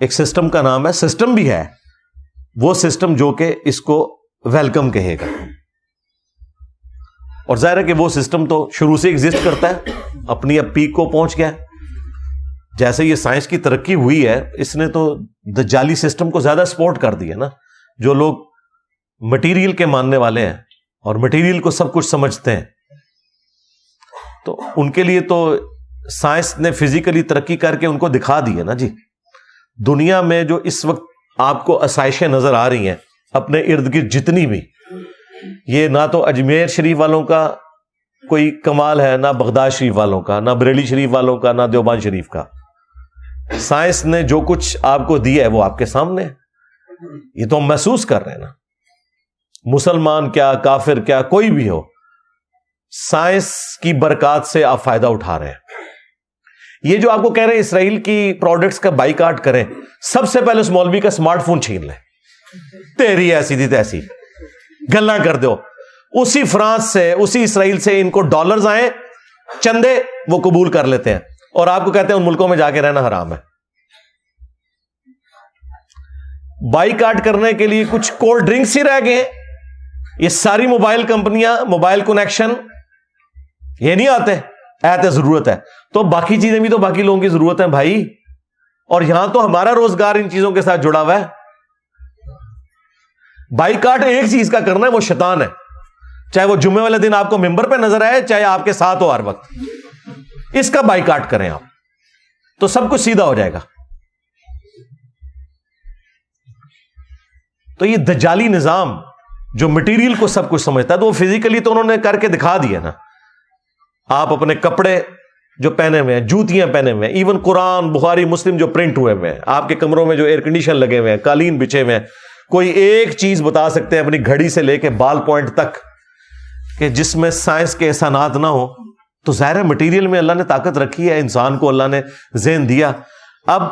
ایک سسٹم کا نام ہے، سسٹم بھی ہے، وہ سسٹم جو کہ اس کو ویلکم کہے گا، اور ظاہر ہے کہ وہ سسٹم تو شروع سے ایگزسٹ کرتا ہے، اپنی اب پیک کو پہنچ گیا۔ جیسے یہ سائنس کی ترقی ہوئی ہے، اس نے تو دجالی سسٹم کو زیادہ سپورٹ کر دیا نا۔ جو لوگ مٹیریل کے ماننے والے ہیں اور مٹیریل کو سب کچھ سمجھتے ہیں، تو ان کے لیے تو سائنس نے فزیکلی ترقی کر کے ان کو دکھا دی ہے نا جی۔ دنیا میں جو اس وقت آپ کو آسائشیں نظر آ رہی ہیں اپنے ارد گرد جتنی بھی، یہ نہ تو اجمیر شریف والوں کا کوئی کمال ہے، نہ بغداد شریف والوں کا، نہ بریلی شریف والوں کا، نہ دیوبند شریف کا۔ سائنس نے جو کچھ آپ کو دیا ہے وہ آپ کے سامنے ہے، یہ تو ہم محسوس کر رہے ہیں نا۔ مسلمان کیا، کافر کیا، کوئی بھی ہو، سائنس کی برکات سے آپ فائدہ اٹھا رہے ہیں۔ یہ جو آپ کو کہہ رہے ہیں اسرائیل کی پروڈکٹس کا بائیکاٹ کریں، سب سے پہلے اس مولوی کا سمارٹ فون چھین لیں، تیری ایسی تھی تیسی گلا کر دو۔ اسی فرانس سے، اسی اسرائیل سے ان کو ڈالرز آئیں، چندے وہ قبول کر لیتے ہیں، اور آپ کو کہتے ہیں ان ملکوں میں جا کے رہنا حرام ہے۔ بائیکاٹ کرنے کے لیے کچھ کولڈ ڈرنکس ہی رہ گئے، یہ ساری موبائل کمپنیاں، موبائل کنیکشن یہ نہیں آتے، ایت ضرورت ہے تو باقی چیزیں بھی تو باقی لوگوں کی ضرورت ہے بھائی، اور یہاں تو ہمارا روزگار ان چیزوں کے ساتھ جڑا ہوا ہے۔ بائیکاٹ ایک چیز کا کرنا ہے، وہ شیطان ہے، چاہے وہ جمعے والے دن آپ کو ممبر پہ نظر آئے، چاہے آپ کے ساتھ ہو ہر وقت، اس کا بائیکاٹ کریں آپ، تو سب کچھ سیدھا ہو جائے گا۔ تو یہ دجالی نظام جو مٹیریل کو سب کچھ سمجھتا ہے، تو وہ فزیکلی تو انہوں نے کر کے دکھا دیا نا۔ آپ اپنے کپڑے جو پہنے ہوئے ہیں، جوتیاں پہنے ہوئے ہیں، ایون قرآن، بخاری، مسلم جو پرنٹ ہوئے ہوئے ہیں، آپ کے کمروں میں جو ایئر کنڈیشن لگے ہوئے ہیں، قالین بچھے ہوئے ہیں، کوئی ایک چیز بتا سکتے ہیں اپنی گھڑی سے لے کے بال پوائنٹ تک کہ جس میں سائنس کے احسانات نہ ہو؟ تو ظاہر ہے مٹیریل میں اللہ نے طاقت رکھی ہے، انسان کو اللہ نے ذہن دیا۔ اب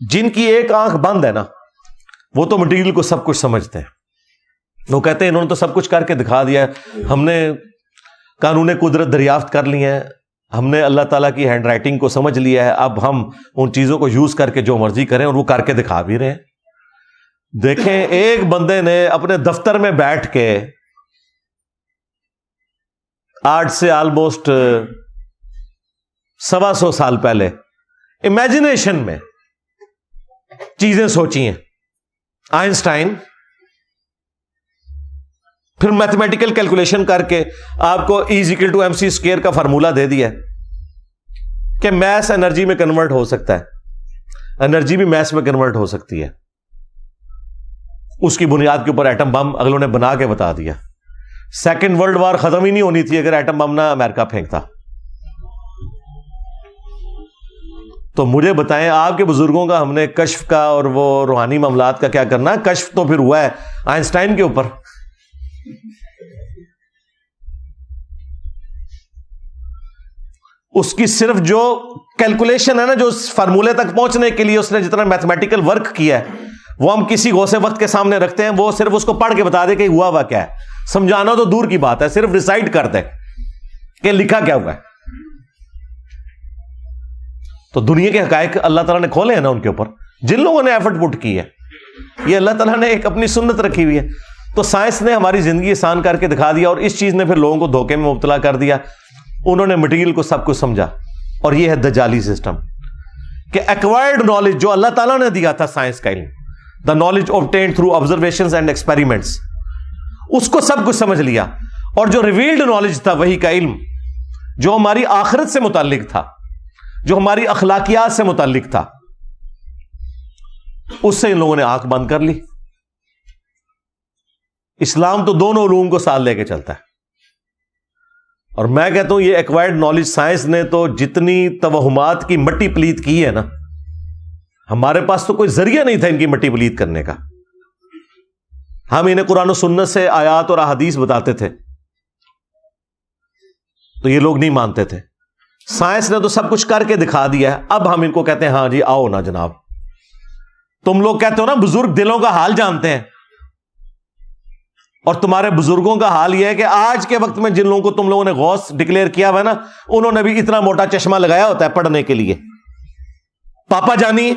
جن کی ایک آنکھ بند ہے نا، وہ تو مٹیریل کو سب کچھ سمجھتے ہیں، وہ کہتے ہیں انہوں نے تو سب کچھ کر کے دکھا دیا ہے، ہم نے قانون قدرت دریافت کر لی ہے، ہم نے اللہ تعالیٰ کی ہینڈ رائٹنگ کو سمجھ لیا ہے، اب ہم ان چیزوں کو یوز کر کے جو مرضی کریں، اور وہ کر کے دکھا بھی رہے ہیں۔ دیکھیں، ایک بندے نے اپنے دفتر میں بیٹھ کے آج سے آلموسٹ 125 سال پہلے امیجنیشن میں چیزیں سوچی ہیں، آئنسٹائن، پھر میتھمیٹیکل کیلکولیشن کر کے آپ کو E=mc² کا فارمولا دے دیا کہ میس انرجی میں کنورٹ ہو سکتا ہے، انرجی بھی میس میں کنورٹ ہو سکتی ہے۔ اس کی بنیاد کے اوپر ایٹم بم اگلوں نے بنا کے بتا دیا۔ سیکنڈ ورلڈ وار ختم ہی نہیں ہونی تھی اگر ایٹم بم نہ امریکہ پھینکتا۔ تو مجھے بتائیں، آپ کے بزرگوں کا ہم نے کشف کا اور وہ روحانی معاملات کا کیا کرنا؟ کشف تو پھر ہوا ہے آئنسٹائن کے اوپر۔ اس کی صرف جو کیلکولیشن ہے نا، جو اس فارمولے تک پہنچنے کے لیے اس نے جتنا میتھمیٹیکل ورک کیا ہے، وہ ہم کسی غوث وقت کے سامنے رکھتے ہیں، وہ صرف اس کو پڑھ کے بتا دے کہ ہوا ہوا کیا ہے۔ سمجھانا تو دور کی بات ہے، صرف ریسائٹ کر دے کہ لکھا کیا ہوا ہے۔ تو دنیا کے حقائق اللہ تعالیٰ نے کھولے ہیں نا ان کے اوپر، جن لوگوں نے ایفرٹ پٹ کی ہے. یہ اللہ تعالیٰ نے ایک اپنی سنت رکھی ہوئی ہے. تو سائنس نے ہماری زندگی آسان کر کے دکھا دیا، اور اس چیز نے پھر لوگوں کو دھوکے میں مبتلا کر دیا. انہوں نے مٹیریل کو سب کچھ سمجھا، اور یہ ہے دجالی سسٹم کہ ایکوائرڈ نالج جو اللہ تعالیٰ نے دیا تھا، سائنس کا علم، the knowledge obtained through observations and experiments، اس کو سب کچھ سمجھ لیا. اور جو ریویلڈ نالج تھا، وہی کا علم جو ہماری آخرت سے متعلق تھا، جو ہماری اخلاقیات سے متعلق تھا، اس سے ان لوگوں نے آنکھ بند کر لی. اسلام تو دونوں علوم کو ساتھ لے کے چلتا ہے. اور میں کہتا ہوں یہ ایکوائرڈ نالج سائنس نے تو جتنی توہمات کی مٹی پلیت کی ہے نا، ہمارے پاس تو کوئی ذریعہ نہیں تھا ان کی مٹی پلیت کرنے کا. ہم انہیں قرآن و سنت سے آیات اور احادیث بتاتے تھے تو یہ لوگ نہیں مانتے تھے. سائنس نے تو سب کچھ کر کے دکھا دیا ہے. اب ہم ان کو کہتے ہیں ہاں جی آؤ نا جناب. تم لوگ کہتے ہو نا بزرگ دلوں کا حال جانتے ہیں، اور تمہارے بزرگوں کا حال یہ ہے کہ آج کے وقت میں جن لوگوں کو تم لوگوں نے غوث ڈکلیئر کیا ہوا ہے نا، انہوں نے بھی اتنا موٹا چشمہ لگایا ہوتا ہے پڑھنے کے لیے. پاپا جانی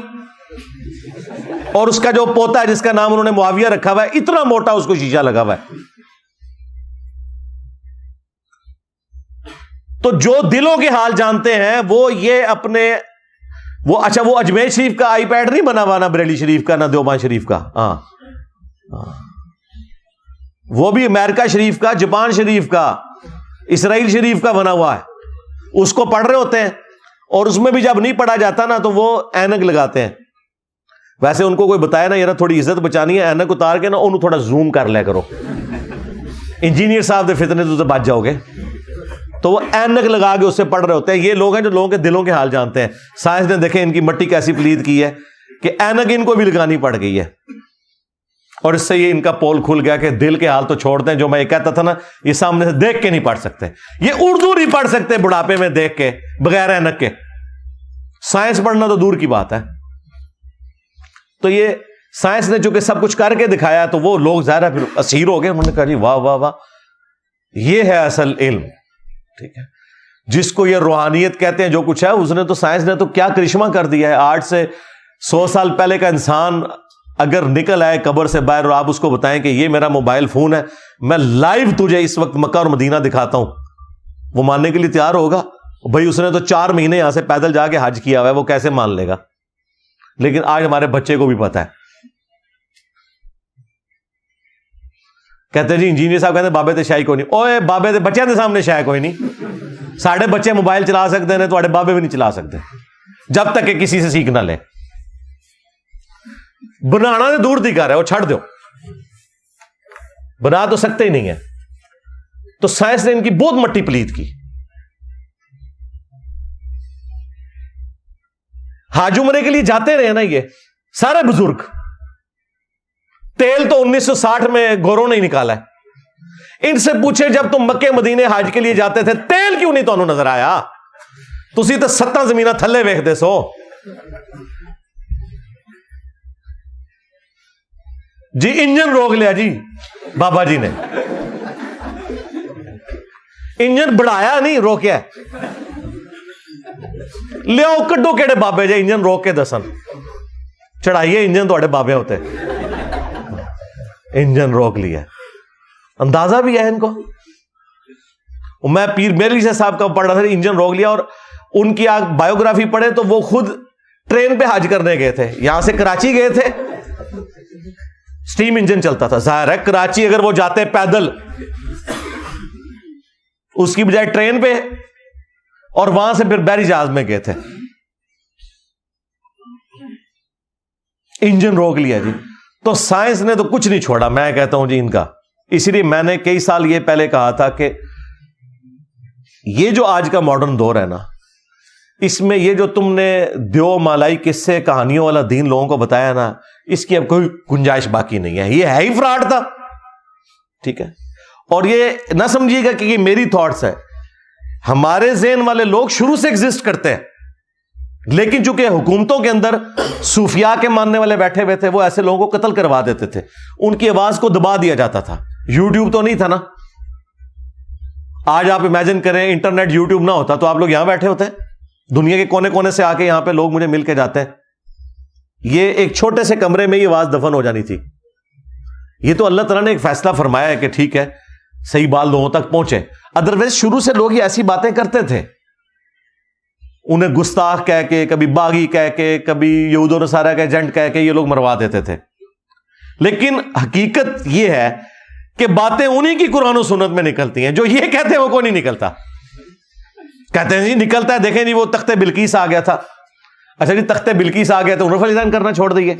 اور اس کا جو پوتا ہے جس کا نام انہوں نے معاویہ رکھا ہوا ہے، اتنا موٹا اس کو شیشہ لگا ہوا ہے. تو جو دلوں کے حال جانتے ہیں وہ یہ اپنے وہ اجمیر شریف کا آئی پیڈ نہیں بنا ہوا، نہ بریلی شریف کا، نہ دیوبند شریف کا. ہاں وہ بھی امریکہ شریف کا، جاپان شریف کا، اسرائیل شریف کا بنا ہوا ہے. اس کو پڑھ رہے ہوتے ہیں، اور اس میں بھی جب نہیں پڑھا جاتا نا تو وہ اینک لگاتے ہیں. ویسے ان کو کوئی بتایا نا یار تھوڑی عزت بچانی ہے، اینک اتار کے نا انہوں تھوڑا زوم کر لیا کرو، انجینئر صاحب دے فتنے تو بچ جاؤ گے. تو وہ اینک لگا کے اس سے پڑھ رہے ہوتے ہیں. یہ لوگ ہیں جو لوگوں کے دلوں کے حال جانتے ہیں. سائنس نے دیکھیں ان کی مٹی کیسی پلید کی ہے کہ اینک ان کو بھی لگانی پڑ گئی ہے. اور اس سے یہ ان کا پول کھل گیا کہ دل کے حال تو چھوڑتے ہیں. جو میں یہ کہتا تھا نا، یہ سامنے سے دیکھ کے نہیں پڑھ سکتے، یہ اردو نہیں پڑھ سکتے بڑھاپے میں دیکھ کے بغیر اینک کے. سائنس پڑھنا تو دور کی بات ہے. تو یہ سائنس نے چونکہ سب کچھ کر کے دکھایا تو وہ لوگ ظاہر پھر اسیر ہو گئے. انہوں نے کہا جی واہ واہ واہ، یہ ہے اصل علم. ٹھیک ہے، جس کو یہ روحانیت کہتے ہیں جو کچھ ہے، اس نے تو سائنس نے تو کیا کرشمہ کر دیا ہے. 8 سے 100 سال پہلے کا انسان اگر نکل آئے قبر سے باہر اور آپ اس کو بتائیں کہ یہ میرا موبائل فون ہے، میں لائیو تجھے اس وقت مکہ اور مدینہ دکھاتا ہوں، وہ ماننے کے لیے تیار ہوگا؟ بھائی اس نے تو 4 مہینے یہاں سے پیدل جا کے حج کیا ہوا ہے، وہ کیسے مان لے گا؟ لیکن آج ہمارے بچے کو بھی پتا ہے. کہتے جی انجینئر صاحب کہتے بابے تے شاہی کوئی نہیں. اوے بابے تے بچے دے سامنے شاہ کوئی نہیں. ساڑھے بچے موبائل چلا سکتے ہیں، تھوڑے بابے بھی نہیں چلا سکتے جب تک کہ کسی سے سیکھ نہ لے. بنانا تو دور دی کر ہے، وہ چھڑ دو، بنا تو سکتے ہی نہیں ہے. تو سائنس نے ان کی بہت مٹی پلیت کی. حج عمرے کے لیے جاتے رہے نا یہ سارے بزرگ. تیل تو 1960 میں گوروں نے ہی نکالا ہے. ان سے پوچھے جب تم مکے مدینے حج کے لیے جاتے تھے تیل کیوں نہیں تمہیں نظر آیا؟ تسی تو 7 زمینہ تھلے ویکھدے سو. جی انجن روک لیا جی بابا جی نے، انجن بڑھایا نہیں روکیا. لیاؤ کڈو کیڑے بابے جے انجن روک کے دسن، چڑھائیے انجن تھوڑے بابے ہوتے. انجن روک لیا، اندازہ بھی ہے ان کو. میں پیر میری سے صاحب کا پڑھ رہا تھا، انجن روک لیا. اور ان کی آپ بایوگرافی پڑھے تو وہ خود ٹرین پہ حج کرنے گئے تھے. یہاں سے کراچی گئے تھے، سٹیم انجن چلتا تھا. ظاہر ہے کراچی اگر وہ جاتے پیدل اس کی بجائے ٹرین پہ، اور وہاں سے پھر بحری جہاز میں گئے تھے. انجن روک لیا جی. تو سائنس نے تو کچھ نہیں چھوڑا، میں کہتا ہوں جی ان کا. اسی لیے میں نے کئی سال یہ پہلے کہا تھا کہ یہ جو آج کا ماڈرن دور ہے نا، اس میں یہ جو تم نے دیو مالائی قصے کہانیوں والا دین لوگوں کو بتایا نا، اس کی اب کوئی گنجائش باقی نہیں ہے. یہ ہے ہی فراڈ تھا. ٹھیک ہے، اور یہ نہ سمجھیے گا کہ یہ میری تھاٹس ہے. ہمارے ذہن والے لوگ شروع سے ایگزسٹ کرتے ہیں، لیکن چونکہ حکومتوں کے اندر صوفیاء کے ماننے والے بیٹھے ہوئے تھے، وہ ایسے لوگوں کو قتل کروا دیتے تھے. ان کی آواز کو دبا دیا جاتا تھا. یوٹیوب تو نہیں تھا نا. آج آپ امیجن کریں انٹرنیٹ یوٹیوب نہ ہوتا تو آپ لوگ یہاں بیٹھے ہوتے ہیں. دنیا کے کونے کونے سے آ کے یہاں پہ لوگ مجھے مل کے جاتے ہیں. یہ ایک چھوٹے سے کمرے میں یہ آواز دفن ہو جانی تھی. یہ تو اللہ تعالیٰ نے ایک فیصلہ فرمایا ہے کہ ٹھیک ہے صحیح بات لوگوں تک پہنچے. ادروائز شروع سے لوگ یہ ایسی باتیں کرتے تھے, انہیں گستاخ کہہ کے, کبھی باغی کہہ کے, کبھی یہود و نصارہ کا ایجنٹ کہہ کے یہ لوگ مروا دیتے تھے. لیکن حقیقت یہ ہے کہ باتیں انہی کی قرآن و سنت میں نکلتی ہیں. جو یہ کہتے ہیں وہ کوئی نہیں نکلتا. کہتے ہیں جی نکلتا ہے, دیکھیں جی وہ تخت بلقیس آ گیا تھا. اچھا جی تخت بلقیس آ گیا تو رفع الیدین کرنا چھوڑ دیے.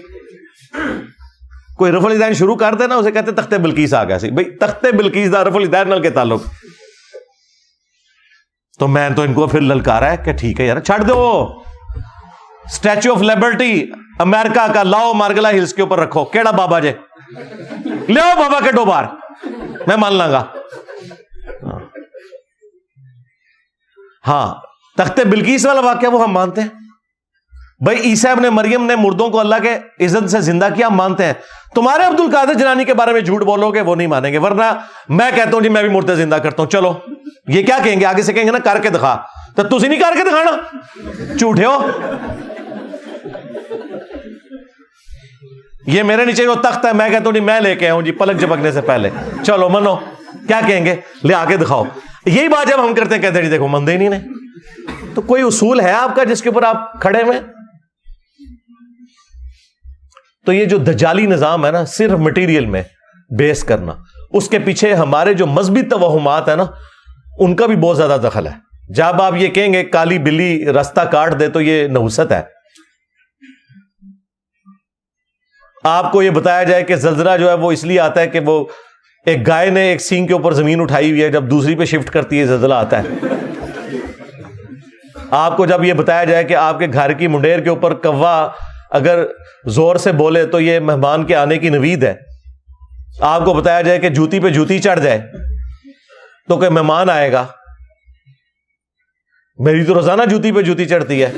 کوئی رفع الیدین شروع کر دینا اسے کہتے تخت بلقیس آ گیا سی. بھائی تخت بلقیس دا رفع الیدین نال کے تعلق. تو میں تو ان کو پھر للکارا ہے کہ ٹھیک ہے یار چھڑ دو, اسٹیچو آف لبرٹی امریکہ کا لاؤ مارگلا ہلز کے اوپر رکھو. کیڑا بابا جے لے آؤ بابا کے 2 بار, میں مان لاں گا. ہاں تخت بلقیس والا واقعہ وہ ہم مانتے ہیں. بھائی عیسیٰ ابن مریم نے مردوں کو اللہ کے عزت سے زندہ کیا, ہم مانتے ہیں. تمہارے عبد القادر جیلانی کے بارے میں جھوٹ بولو گے وہ نہیں مانیں گے. ورنہ میں کہتا ہوں جی میں بھی مردے زندہ کرتا ہوں, چلو یہ کیا کہیں گے آگے سے کہیں گے نا کر کے دکھا. تو تسی نہیں کر کے دکھانا, جھوٹے ہو. یہ میرے نیچے جو تخت ہے میں کہتا ہوں جی میں لے کے آیا ہوں جی پلک جھپکنے سے پہلے, چلو منو. کیا کہیں گے لے آ کے دکھاؤ. یہی بات جب ہم کرتے ہیں کہتے ہیں جی دیکھو مندے ہی نہیں نے. تو کوئی اصول ہے آپ کا جس کے اوپر آپ کھڑے ہوئے. تو یہ جو دجالی نظام ہے نا صرف مٹیریل میں بیس کرنا, اس کے پیچھے ہمارے جو مذہبی توہمات ہیں نا ان کا بھی بہت زیادہ دخل ہے. جب آپ یہ کہیں گے کالی بلی راستہ کاٹ دے تو یہ نحوست ہے. آپ کو یہ بتایا جائے کہ زلزلہ جو ہے وہ اس لیے آتا ہے کہ وہ ایک گائے نے ایک سینگ کے اوپر زمین اٹھائی ہوئی ہے, جب دوسری پہ شفٹ کرتی ہے زلزلہ آتا ہے. آپ کو جب یہ بتایا جائے کہ آپ کے گھر کی منڈیر کے اوپر کوا اگر زور سے بولے تو یہ مہمان کے آنے کی نوید ہے. آپ کو بتایا جائے کہ جوتی پہ جوتی چڑھ جائے تو کہ مہمان آئے گا. میری تو روزانہ جوتی پہ جوتی چڑھتی ہے,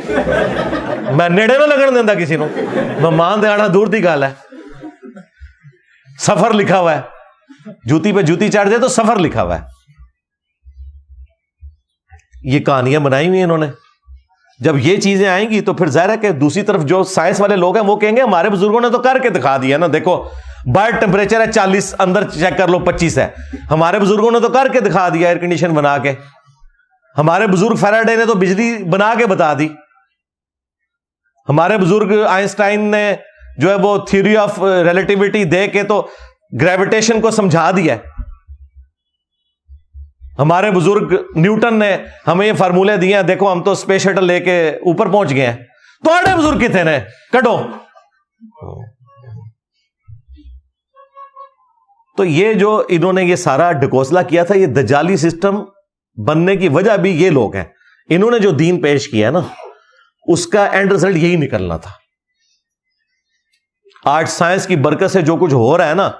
میں نیڑے نہ لگن دینا کسی کو. مہمان دے آنا دور دی گل ہے. سفر لکھا ہوا ہے, جوتی پہ جوتی چڑھ جائے تو سفر لکھا ہوا ہے. یہ کہانیاں بنائی ہوئی انہوں نے. جب یہ چیزیں آئیں گی تو پھر ظاہر ہے کہ دوسری طرف جو سائنس والے لوگ ہیں وہ کہیں گے ہمارے بزرگوں نے تو کر کے دکھا دیا نا, دیکھو باہر ٹیمپریچر ہے 40, اندر چیک کر لو 25 ہے. ہمارے بزرگوں نے تو کر کے دکھا دیا ایئر کنڈیشن بنا کے. ہمارے بزرگ فیراڈے نے تو بجلی بنا کے بتا دی. ہمارے بزرگ آئنسٹائن نے جو ہے وہ تھیوری آف ریلیٹیوٹی دے کے تو گریویٹیشن کو سمجھا دیا. ہمارے بزرگ نیوٹن نے ہمیں یہ فارمولے دیے ہیں, دیکھو ہم تو اسپیس شٹل لے کے اوپر پہنچ گئے ہیں. تو آڑے بزرگ کتنے نے کڈو. تو یہ جو انہوں نے یہ سارا ڈکوسلا کیا تھا, یہ دجالی سسٹم بننے کی وجہ بھی یہ لوگ ہیں. انہوں نے جو دین پیش کیا نا اس کا اینڈ رزلٹ یہی نکلنا تھا. آج سائنس کی برکت سے جو کچھ ہو رہا ہے نا,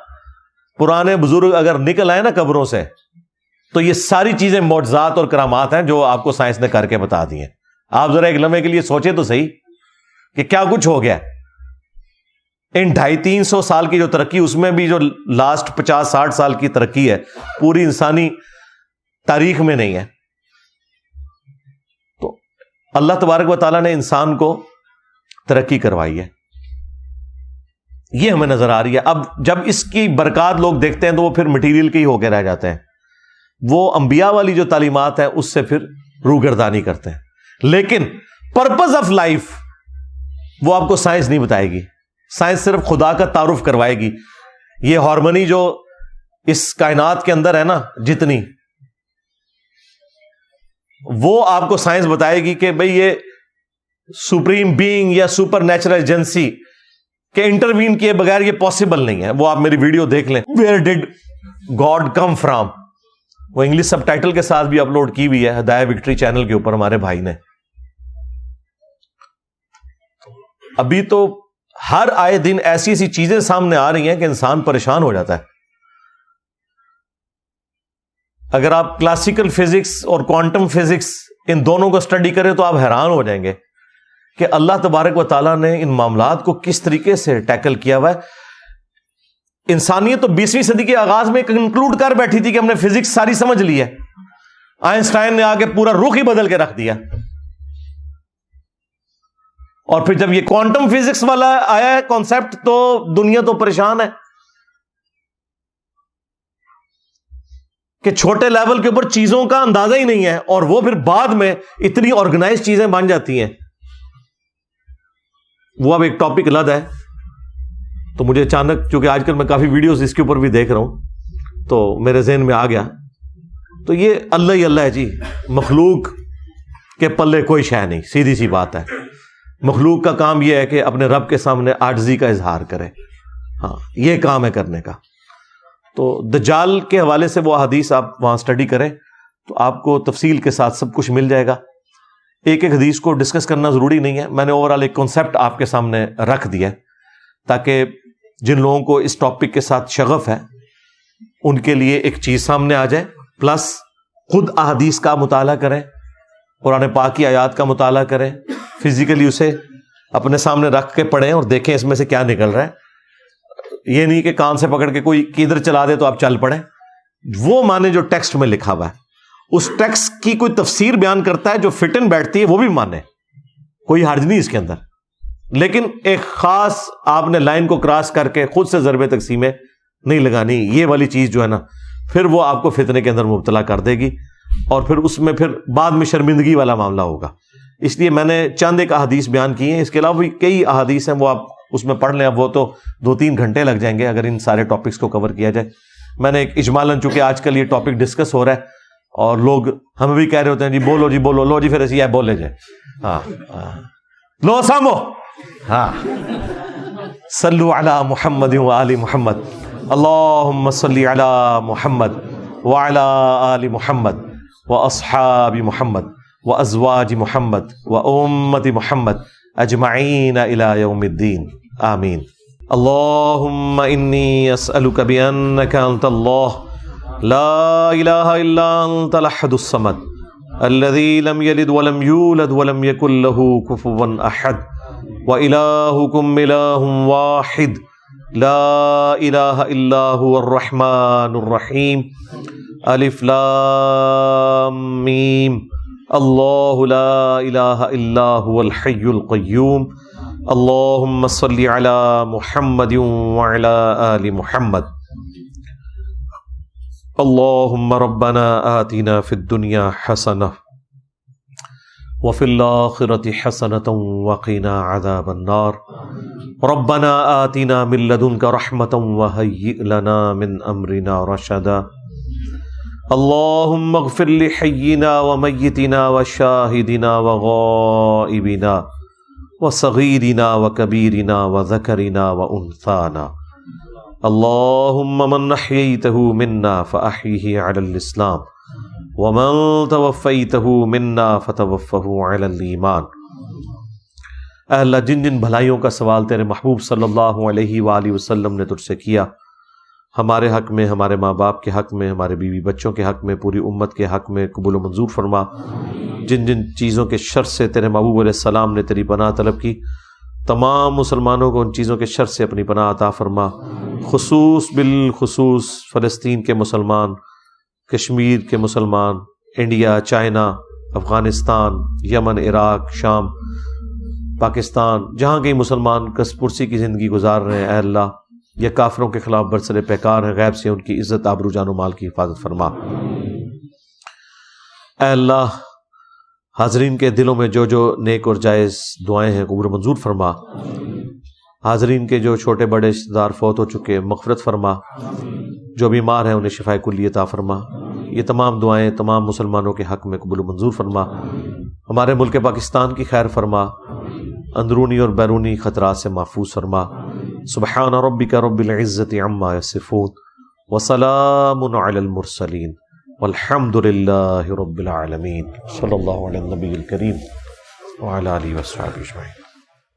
پرانے بزرگ اگر نکل آئے نا قبروں سے تو یہ ساری چیزیں معجزات اور کرامات ہیں جو آپ کو سائنس نے کر کے بتا دی ہیں. آپ ذرا ایک لمحے کے لیے سوچیں تو صحیح کہ کیا کچھ ہو گیا. ان 250-300 سال کی جو ترقی, اس میں بھی جو لاسٹ 50-60 سال کی ترقی ہے پوری انسانی تاریخ میں نہیں ہے. تو اللہ تبارک و تعالیٰ نے انسان کو ترقی کروائی ہے, یہ ہمیں نظر آ رہی ہے. اب جب اس کی برکات لوگ دیکھتے ہیں تو وہ پھر مٹیریل کے ہی ہو کے رہ جاتے ہیں. وہ انبیاء والی جو تعلیمات ہے اس سے پھر روگردانی کرتے ہیں. لیکن پرپز آف لائف وہ آپ کو سائنس نہیں بتائے گی. سائنس صرف خدا کا تعارف کروائے گی. یہ ہارمونی جو اس کائنات کے اندر ہے نا جتنی, وہ آپ کو سائنس بتائے گی کہ بھئی یہ سپریم بینگ یا سپر نیچرل ایجنسی کے انٹروین کیے بغیر یہ پاسبل نہیں ہے. وہ آپ میری ویڈیو دیکھ لیں, ویئر ڈڈ گاڈ کم فرام. وہ انگلش سب ٹائٹل کے ساتھ بھی اپلوڈ کی ہوئی ہے ہدایہ وکٹری چینل کے اوپر ہمارے بھائی نے. ابھی تو ہر آئے دن ایسی ایسی چیزیں سامنے آ رہی ہیں کہ انسان پریشان ہو جاتا ہے. اگر آپ کلاسیکل فزکس اور کوانٹم فزکس ان دونوں کو اسٹڈی کریں تو آپ حیران ہو جائیں گے کہ اللہ تبارک و تعالیٰ نے ان معاملات کو کس طریقے سے ٹیکل کیا ہوا ہے. انسانیت تو 20ویں صدی کے آغاز میں کنکلوڈ کر بیٹھی تھی کہ ہم نے فزکس ساری سمجھ لی ہے. آئنسٹائن نے آگے پورا رخ ہی بدل کے رکھ دیا. اور پھر جب یہ کوانٹم فزکس والا آیا ہے کانسیپٹ تو دنیا تو پریشان ہے کہ چھوٹے لیول کے اوپر چیزوں کا اندازہ ہی نہیں ہے، اور وہ پھر بعد میں اتنی آرگنائز چیزیں بن جاتی ہیں. وہ اب ایک ٹاپک الگ ہے. تو مجھے اچانک، چونکہ آج کل میں کافی ویڈیوز اس کے اوپر بھی دیکھ رہا ہوں، تو میرے ذہن میں آ گیا. تو یہ اللہ ہی اللہ ہے جی، مخلوق کے پلے کوئی شے نہیں، سیدھی سی بات ہے. مخلوق کا کام یہ ہے کہ اپنے رب کے سامنے عاجزی کا اظہار کرے. ہاں، یہ کام ہے کرنے کا. تو دجال کے حوالے سے وہ حدیث آپ وہاں سٹڈی کریں تو آپ کو تفصیل کے ساتھ سب کچھ مل جائے گا. ایک ایک حدیث کو ڈسکس کرنا ضروری نہیں ہے، میں نے اوورال ایک کانسیپٹ آپ کے سامنے رکھ دیا ہے تاکہ جن لوگوں کو اس ٹاپک کے ساتھ شغف ہے ان کے لیے ایک چیز سامنے آ جائے. پلس خود احادیث کا مطالعہ کریں، قرآن پاک کی آیات کا مطالعہ کریں، فزیکلی اسے اپنے سامنے رکھ کے پڑھیں اور دیکھیں اس میں سے کیا نکل رہا ہے. یہ نہیں کہ کان سے پکڑ کے کوئی کدھر چلا دے تو آپ چل پڑیں. وہ مانے جو ٹیکسٹ میں لکھا ہوا ہے، اس ٹیکسٹ کی کوئی تفسیر بیان کرتا ہے جو فٹ ان بیٹھتی ہے وہ بھی مانے، کوئی حرج نہیں اس کے اندر. لیکن ایک خاص آپ نے لائن کو کراس کر کے خود سے ضرب تقسیمیں نہیں لگانی. یہ والی چیز جو ہے نا پھر وہ آپ کو فتنے کے اندر مبتلا کر دے گی اور پھر اس میں پھر بعد میں شرمندگی والا معاملہ ہوگا. اس لیے میں نے چند ایک احادیث بیان کی ہیں، اس کے علاوہ بھی کئی احادیث ہیں، وہ آپ اس میں پڑھ لیں. اب وہ تو 2-3 گھنٹے لگ جائیں گے اگر ان سارے ٹاپکس کو کور کیا جائے. میں نے ایک اجمالاً، چونکہ آج کل یہ ٹاپک ڈسکس ہو رہا ہے اور لوگ ہمیں بھی کہہ رہے ہوتے ہیں جی بولو جی بولو، لو جی پھر ایسی ہے بولے جائے. ہاں لو سامو. ہاں صلو علی محمد و آل محمد، اللہم صلی علی محمد وعلی آل محمد واصحاب محمد وازواج محمد وامت محمد اجمعین الی یوم الدین، آمین. اللہم انی اسألک بانک انت اللہ لا الہ الا انت الاحد الصمد الذی لم یلد ولم یولد ولم یکن له کفوا احد وإلہکم الہ واحد لا الہ الا هو الرحمن الرحیم. الف لام میم. اللہ لا الہ الا هو الحی القیوم. اللہم صلی علی محمد وعلی آل محمد. اللہم ربنا آتنا فی الدنیا حسنہ وفی الآخرة حسنة وقنا عذاب النار. ربنا آتنا من لدنک رحمة وہیئ لنا من امرنا رشدا. اللہم اغفر لحینا ومیتنا وشاہدنا وغائبنا وصغیرنا وکبیرنا وذکرنا وانثانا. اللہم من احییتہ منا فاحیہ علی الاسلام ومن توفیتہ منا فتوفہ علی الایمان. اے اللہ، جن جن بھلائیوں کا سوال تیرے محبوب صلی اللہ علیہ وآلہ وسلم نے تجھ سے کیا، ہمارے حق میں، ہمارے ماں باپ کے حق میں، ہمارے بیوی بچوں کے حق میں، پوری امت کے حق میں قبول و منظور فرما. جن جن چیزوں کے شر سے تیرے محبوب علیہ السلام نے تیری پناہ طلب کی، تمام مسلمانوں کو ان چیزوں کے شر سے اپنی پناہ عطا فرما. بالخصوص فلسطین کے مسلمان، کشمیر کے مسلمان، انڈیا، چائنا، افغانستان، یمن، عراق، شام، پاکستان، جہاں کئی مسلمان کس پرسی کی زندگی گزار رہے ہیں، اے اللہ یہ کافروں کے خلاف برسر پیکار ہیں، غیب سے ان کی عزت، آبرو، جان و مال کی حفاظت فرما. اے اللہ، حاضرین کے دلوں میں جو جو نیک اور جائز دعائیں ہیں قبول منظور فرما. حاضرین کے جو چھوٹے بڑے رشتہ دار فوت ہو چکے مغفرت فرما، جو بیمار ہیں انہیں شفائے کلی عطا فرما. یہ تمام دعائیں تمام مسلمانوں کے حق میں قبول منظور فرما. ہمارے ملک پاکستان کی خیر فرما، اندرونی اور بیرونی خطرات سے محفوظ فرما. سبحان ربک رب العزت عما یصفون وسلام علی المرسلین والحمد للہ رب العالمین. صلی اللہ علی النبی الکریم وعلی آلہ وصحبہ اجمعین.